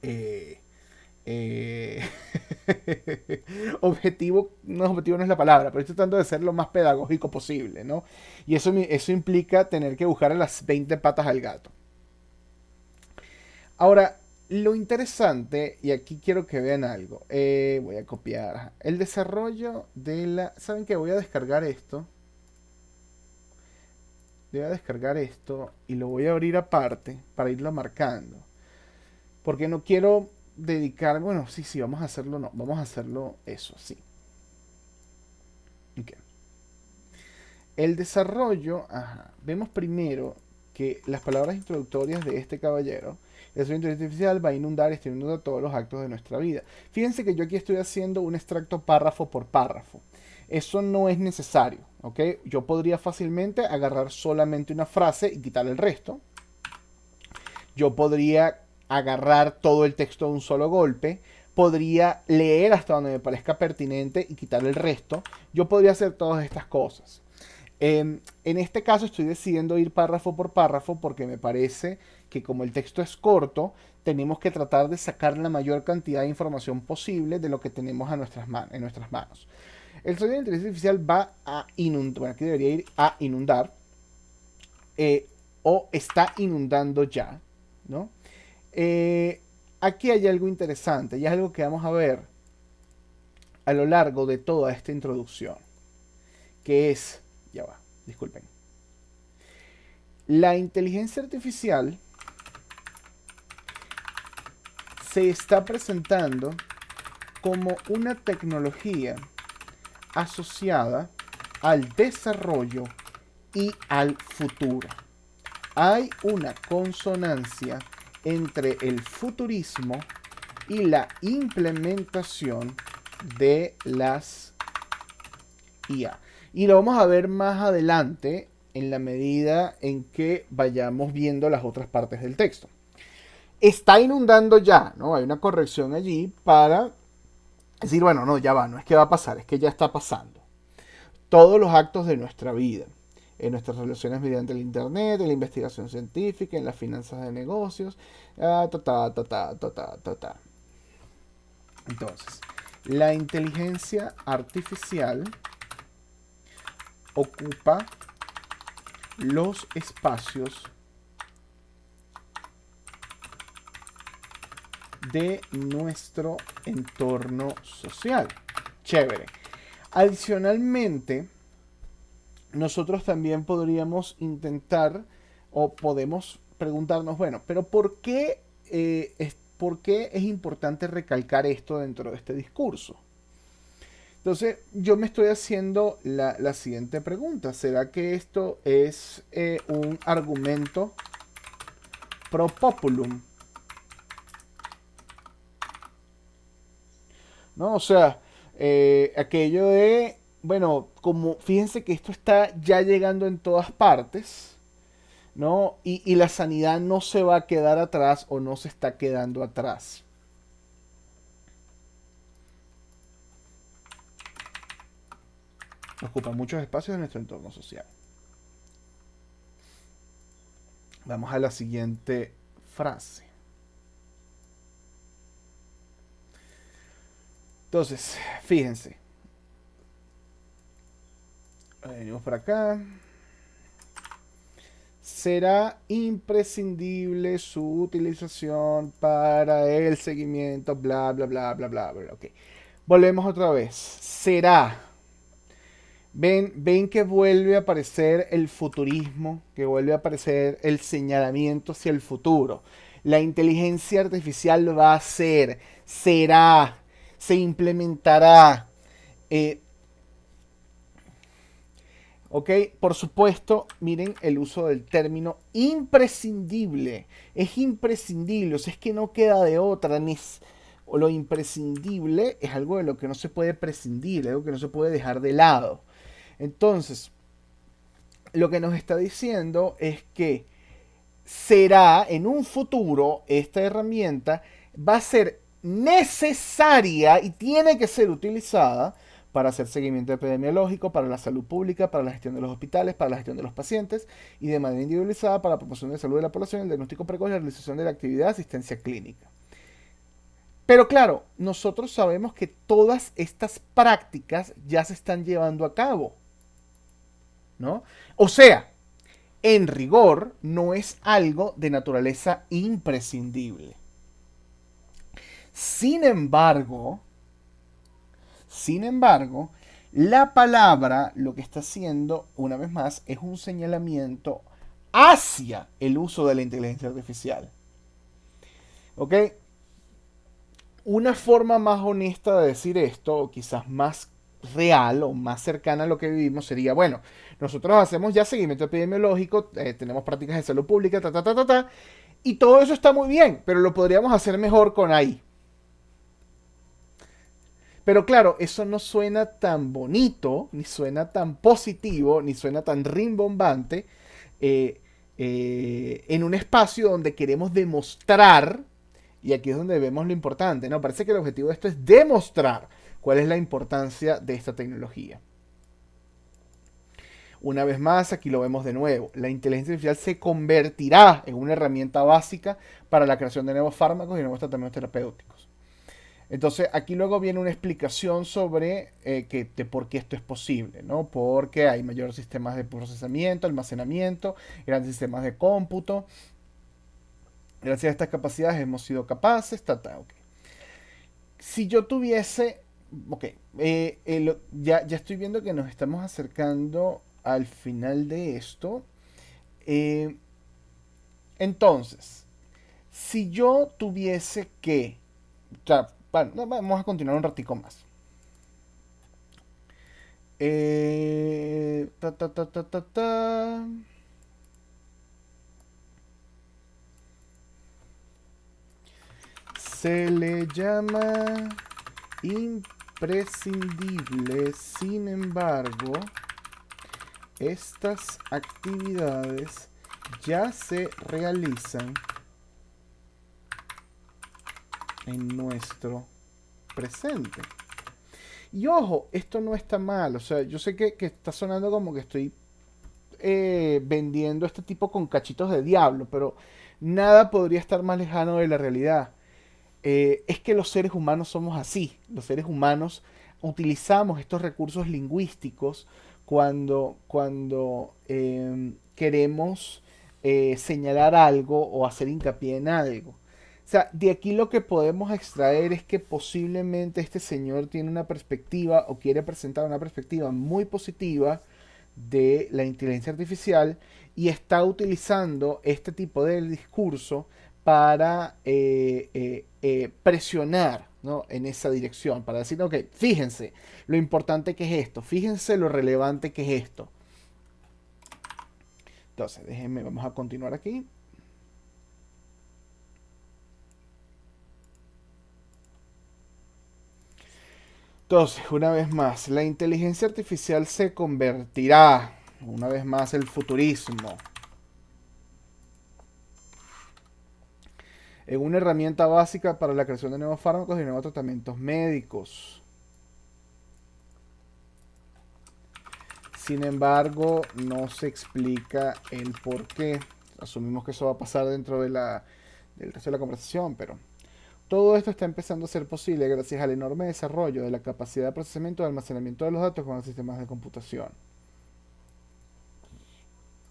eh, eh, objetivo no es la palabra, pero estoy tratando de ser lo más pedagógico posible, ¿no? Y eso implica tener que buscar a las 20 patas al gato. Ahora, lo interesante, y aquí quiero que vean algo, voy a copiar el desarrollo de la... ¿Saben qué? Voy a descargar esto. Voy a descargar esto y lo voy a abrir aparte para irlo marcando. Porque no quiero dedicar... Bueno, sí, vamos a hacerlo, no, vamos a hacerlo eso, sí. Okay. El desarrollo, ajá, vemos primero que las palabras introductorias de este caballero, la inteligencia artificial va a inundar y estimulando todos los actos de nuestra vida. Fíjense que yo aquí estoy haciendo un extracto párrafo por párrafo. Eso no es necesario, ¿ok? Yo podría fácilmente agarrar solamente una frase y quitar el resto. Yo podría agarrar todo el texto de un solo golpe. podría leer hasta donde me parezca pertinente y quitar el resto. Yo podría hacer todas estas cosas. En este caso estoy decidiendo ir párrafo por párrafo porque me parece que como el texto es corto, tenemos que tratar de sacar la mayor cantidad de información posible de lo que tenemos en nuestras manos. El sonido de inteligencia artificial va a inundar, bueno, aquí debería ir a inundar, o está inundando ya, ¿no? Aquí hay algo interesante y es algo que vamos a ver a lo largo de toda esta introducción, que es, ya va, disculpen, la inteligencia artificial se está presentando como una tecnología asociada al desarrollo y al futuro. Hay una consonancia entre el futurismo y la implementación de las IA. Y lo vamos a ver más adelante en la medida en que vayamos viendo las otras partes del texto. Está inundando ya, ¿no? Hay una corrección allí para decir, bueno, no, ya va, no es que va a pasar, es que ya está pasando. Todos los actos de nuestra vida, en nuestras relaciones mediante el internet, en la investigación científica, en las finanzas de negocios, Entonces, la inteligencia artificial ocupa los espacios de nuestro entorno social. Chévere. Adicionalmente, nosotros también podríamos intentar o podemos preguntarnos, bueno, pero ¿por qué es importante recalcar esto dentro de este discurso? Entonces, yo me estoy haciendo la siguiente pregunta. ¿Será que esto es un argumento pro populum? ¿No? O sea, aquello de, bueno, como fíjense que esto está ya llegando en todas partes, ¿no? Y la sanidad no se va a quedar atrás o no se está quedando atrás. Ocupa muchos espacios en nuestro entorno social. Vamos a la siguiente frase. Entonces, fíjense. Venimos por acá. Será imprescindible su utilización para el seguimiento, bla, bla, bla, bla, bla, bla. Ok. Volvemos otra vez. Será. Ven que vuelve a aparecer el futurismo, que vuelve a aparecer el señalamiento hacia el futuro. La inteligencia artificial va a ser, será, se implementará. Ok, por supuesto, miren el uso del término imprescindible. Es imprescindible, o sea, es que no queda de otra. O lo imprescindible es algo de lo que no se puede prescindir, algo que no se puede dejar de lado. Entonces, lo que nos está diciendo es que será en un futuro esta herramienta va a ser necesaria y tiene que ser utilizada para hacer seguimiento epidemiológico, para la salud pública, para la gestión de los hospitales, para la gestión de los pacientes y de manera individualizada para la promoción de salud de la población, el diagnóstico precoz y la realización de la actividad de asistencia clínica. Pero claro, nosotros sabemos que todas estas prácticas ya se están llevando a cabo, ¿no? O sea, en rigor, no es algo de naturaleza imprescindible. Sin embargo, la palabra lo que está haciendo, una vez más, es un señalamiento hacia el uso de la inteligencia artificial. ¿Ok? Una forma más honesta de decir esto, o quizás más real o más cercana a lo que vivimos, sería, bueno, nosotros hacemos ya seguimiento epidemiológico, tenemos prácticas de salud pública, y todo eso está muy bien, pero lo podríamos hacer mejor con AI. Pero claro, eso no suena tan bonito, ni suena tan positivo, ni suena tan rimbombante en un espacio donde queremos demostrar Y aquí es donde vemos lo importante, ¿no? Parece que el objetivo de esto es demostrar cuál es la importancia de esta tecnología. Una vez más, aquí lo vemos de nuevo. La inteligencia artificial se convertirá en una herramienta básica para la creación de nuevos fármacos y nuevos tratamientos terapéuticos. Entonces, aquí luego viene una explicación sobre de por qué esto es posible, ¿no? Porque hay mayores sistemas de procesamiento, almacenamiento, grandes sistemas de cómputo. Gracias a estas capacidades hemos sido capaces, ok. Si yo tuviese, ok, ya estoy viendo que nos estamos acercando al final de esto. Eh, entonces, si yo tuviese que, o sea, bueno, vamos a continuar un ratico más. Eh, ta, ta, ta, ta, ta, ta. Se le llama imprescindible, sin embargo, estas actividades ya se realizan en nuestro presente. Y ojo, esto no está mal, o sea, yo sé que está sonando como que estoy vendiendo este tipo con cachitos de diablo, pero nada podría estar más lejano de la realidad. Es que los seres humanos somos así. Los seres humanos utilizamos estos recursos lingüísticos cuando queremos señalar algo o hacer hincapié en algo. O sea, de aquí lo que podemos extraer es que posiblemente este señor tiene una perspectiva o quiere presentar una perspectiva muy positiva de la inteligencia artificial y está utilizando este tipo de discurso para presionar, ¿no? En esa dirección, para decir, ok, fíjense lo importante que es esto, fíjense lo relevante que es esto. Entonces, déjenme, vamos a continuar aquí. Entonces, una vez más, la inteligencia artificial se convertirá, una vez más, el futurismo, en una herramienta básica para la creación de nuevos fármacos y nuevos tratamientos médicos. Sin embargo, no se explica el por qué. Asumimos que eso va a pasar dentro del resto de la conversación, pero todo esto está empezando a ser posible gracias al enorme desarrollo de la capacidad de procesamiento y almacenamiento de los datos con los sistemas de computación.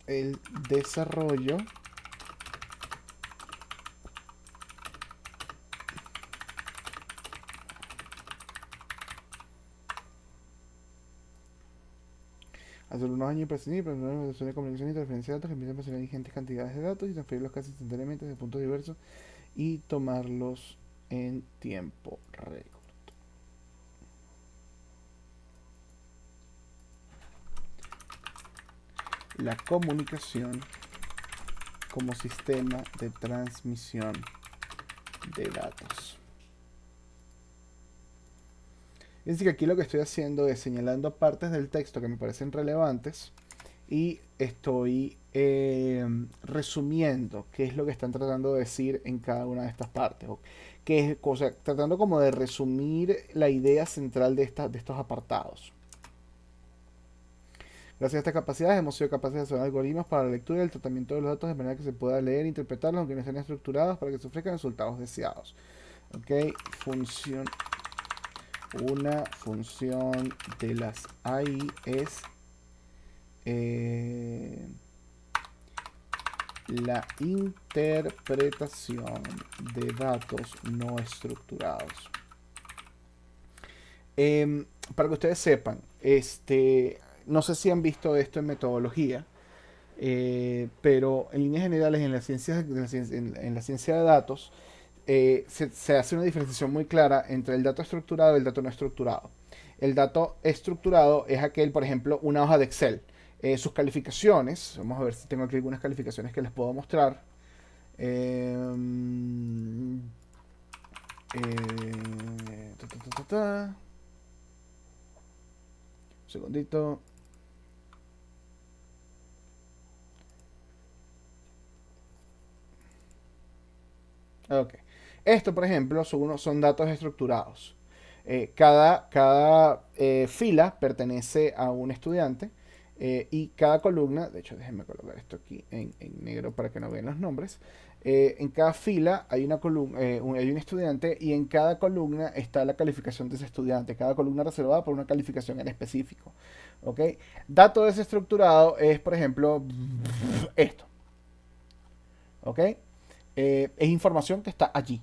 El desarrollo hace unos años imprescindible para una relación de comunicación y transferencia de datos que permiten almacenar ingentes cantidades de datos y transferirlos casi instantáneamente de puntos diversos y tomarlos en tiempo récord. La comunicación como sistema de transmisión de datos. Es decir, que aquí lo que estoy haciendo es señalando partes del texto que me parecen relevantes y estoy resumiendo qué es lo que están tratando de decir en cada una de estas partes. Que es, o sea, tratando como de resumir la idea central de estos apartados. Gracias a estas capacidades hemos sido capaces de hacer algoritmos para la lectura y el tratamiento de los datos de manera que se pueda leer e interpretarlos aunque no estén estructurados para que se ofrezcan resultados deseados. Ok, una función de las AI es la interpretación de datos no estructurados. Para que ustedes sepan, no sé si han visto esto en metodología, pero en líneas generales en la ciencia de datos se hace una diferenciación muy clara entre el dato estructurado y el dato no estructurado. El dato estructurado es aquel, por ejemplo, una hoja de Excel. Sus calificaciones, vamos a ver si tengo aquí algunas calificaciones que les puedo mostrar. Un segundito. Ok. Esto, por ejemplo, son datos estructurados. Cada fila pertenece a un estudiante y cada columna, de hecho déjenme colocar esto aquí en negro para que no vean los nombres. En cada fila hay una columna, hay un estudiante y en cada columna está la calificación de ese estudiante. Cada columna reservada por una calificación en específico. ¿Ok? Dato desestructurado es, por ejemplo, esto. ¿Ok? Es información que está allí,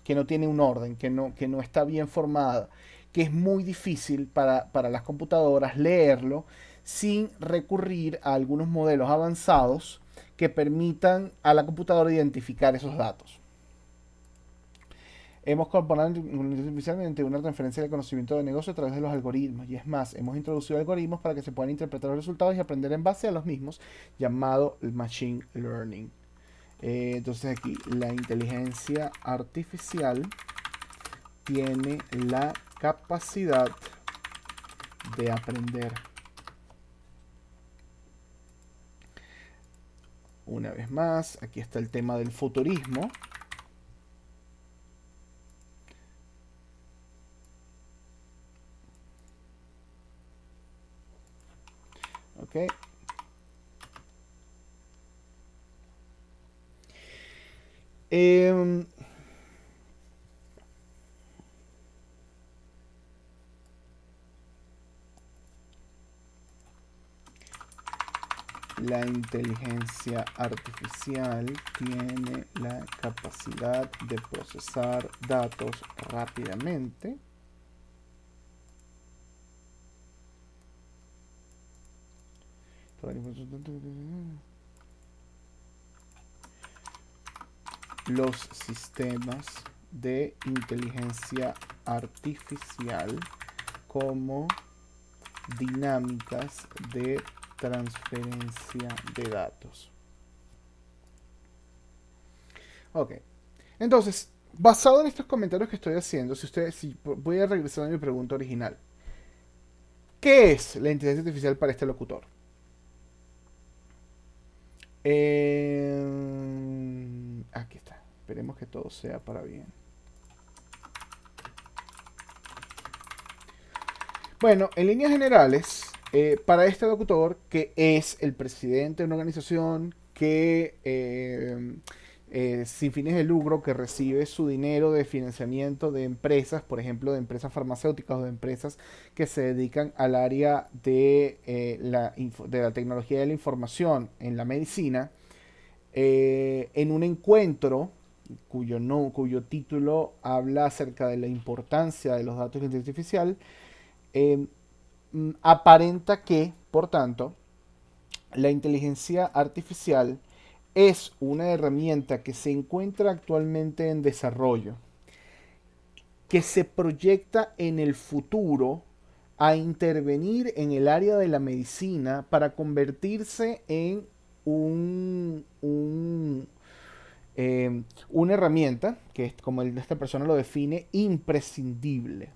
que no tiene un orden, que no está bien formada, que es muy difícil para las computadoras leerlo sin recurrir a algunos modelos avanzados que permitan a la computadora identificar esos datos. Hemos comparado artificialmente una transferencia del conocimiento de negocio a través de los algoritmos. Y es más, hemos introducido algoritmos para que se puedan interpretar los resultados y aprender en base a los mismos, llamado Machine Learning. Entonces aquí la inteligencia artificial tiene la capacidad de aprender. Una vez más, aquí está el tema del futurismo. Ok. La inteligencia artificial tiene la capacidad de procesar datos rápidamente. Los sistemas de inteligencia artificial como dinámicas de transferencia de datos. Ok. Entonces, basado en estos comentarios que estoy haciendo, si voy a regresar a mi pregunta original. ¿Qué es la inteligencia artificial para este locutor? Aquí está. Esperemos que todo sea para bien. Bueno, en líneas generales, para este locutor, que es el presidente de una organización que sin fines de lucro, que recibe su dinero de financiamiento de empresas, por ejemplo, de empresas farmacéuticas o de empresas que se dedican al área de la tecnología de la información en la medicina, en un encuentro cuyo título habla acerca de la importancia de los datos de inteligencia artificial, eh, aparenta que, por tanto, la inteligencia artificial es una herramienta que se encuentra actualmente en desarrollo, que se proyecta en el futuro a intervenir en el área de la medicina para convertirse en una herramienta que, como esta persona lo define, imprescindible,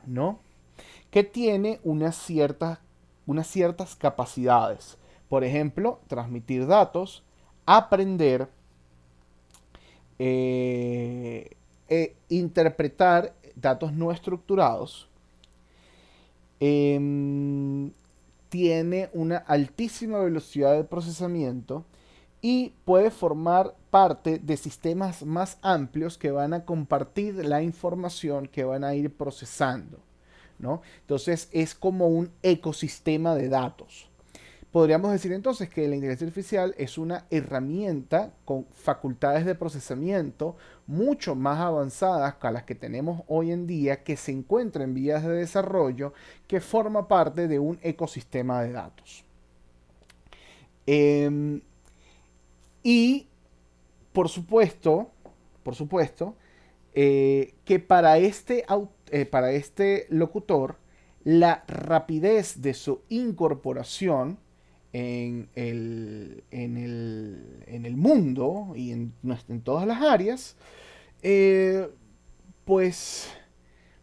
¿no? Que tiene unas ciertas capacidades. Por ejemplo, transmitir datos, aprender, interpretar datos no estructurados. Tiene una altísima velocidad de procesamiento y puede formar parte de sistemas más amplios que van a compartir la información que van a ir procesando, ¿no? Entonces es como un ecosistema de datos. Podríamos decir entonces que la inteligencia artificial es una herramienta con facultades de procesamiento mucho más avanzadas que las que tenemos hoy en día, que se encuentra en vías de desarrollo, que forma parte de un ecosistema de datos. Y por supuesto, que para este locutor, la rapidez de su incorporación en el mundo y en todas las áreas, pues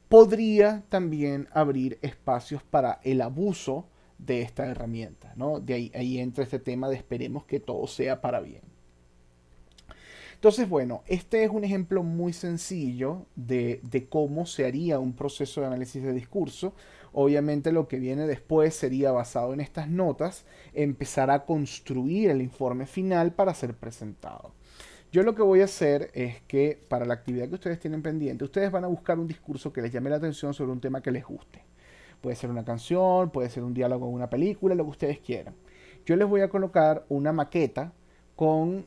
podría también abrir espacios para el abuso de esta herramienta, ¿no? Ahí entra este tema de esperemos que todo sea para bien. Entonces, bueno, este es un ejemplo muy sencillo de cómo se haría un proceso de análisis de discurso. Obviamente lo que viene después sería basado en estas notas, empezar a construir el informe final para ser presentado. Yo lo que voy a hacer es que para la actividad que ustedes tienen pendiente, ustedes van a buscar un discurso que les llame la atención sobre un tema que les guste. Puede ser una canción, puede ser un diálogo en una película, lo que ustedes quieran. Yo les voy a colocar una maqueta con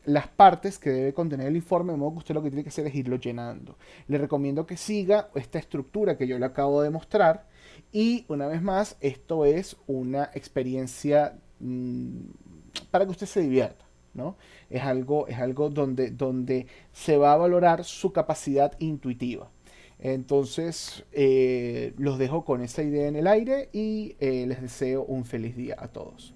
las partes que debe contener el informe, de modo que usted lo que tiene que hacer es irlo llenando. Le recomiendo que siga esta estructura que yo le acabo de mostrar y una vez más, esto es una experiencia para que usted se divierta. ¿No? Es algo donde se va a valorar su capacidad intuitiva. Entonces, los dejo con esa idea en el aire y les deseo un feliz día a todos.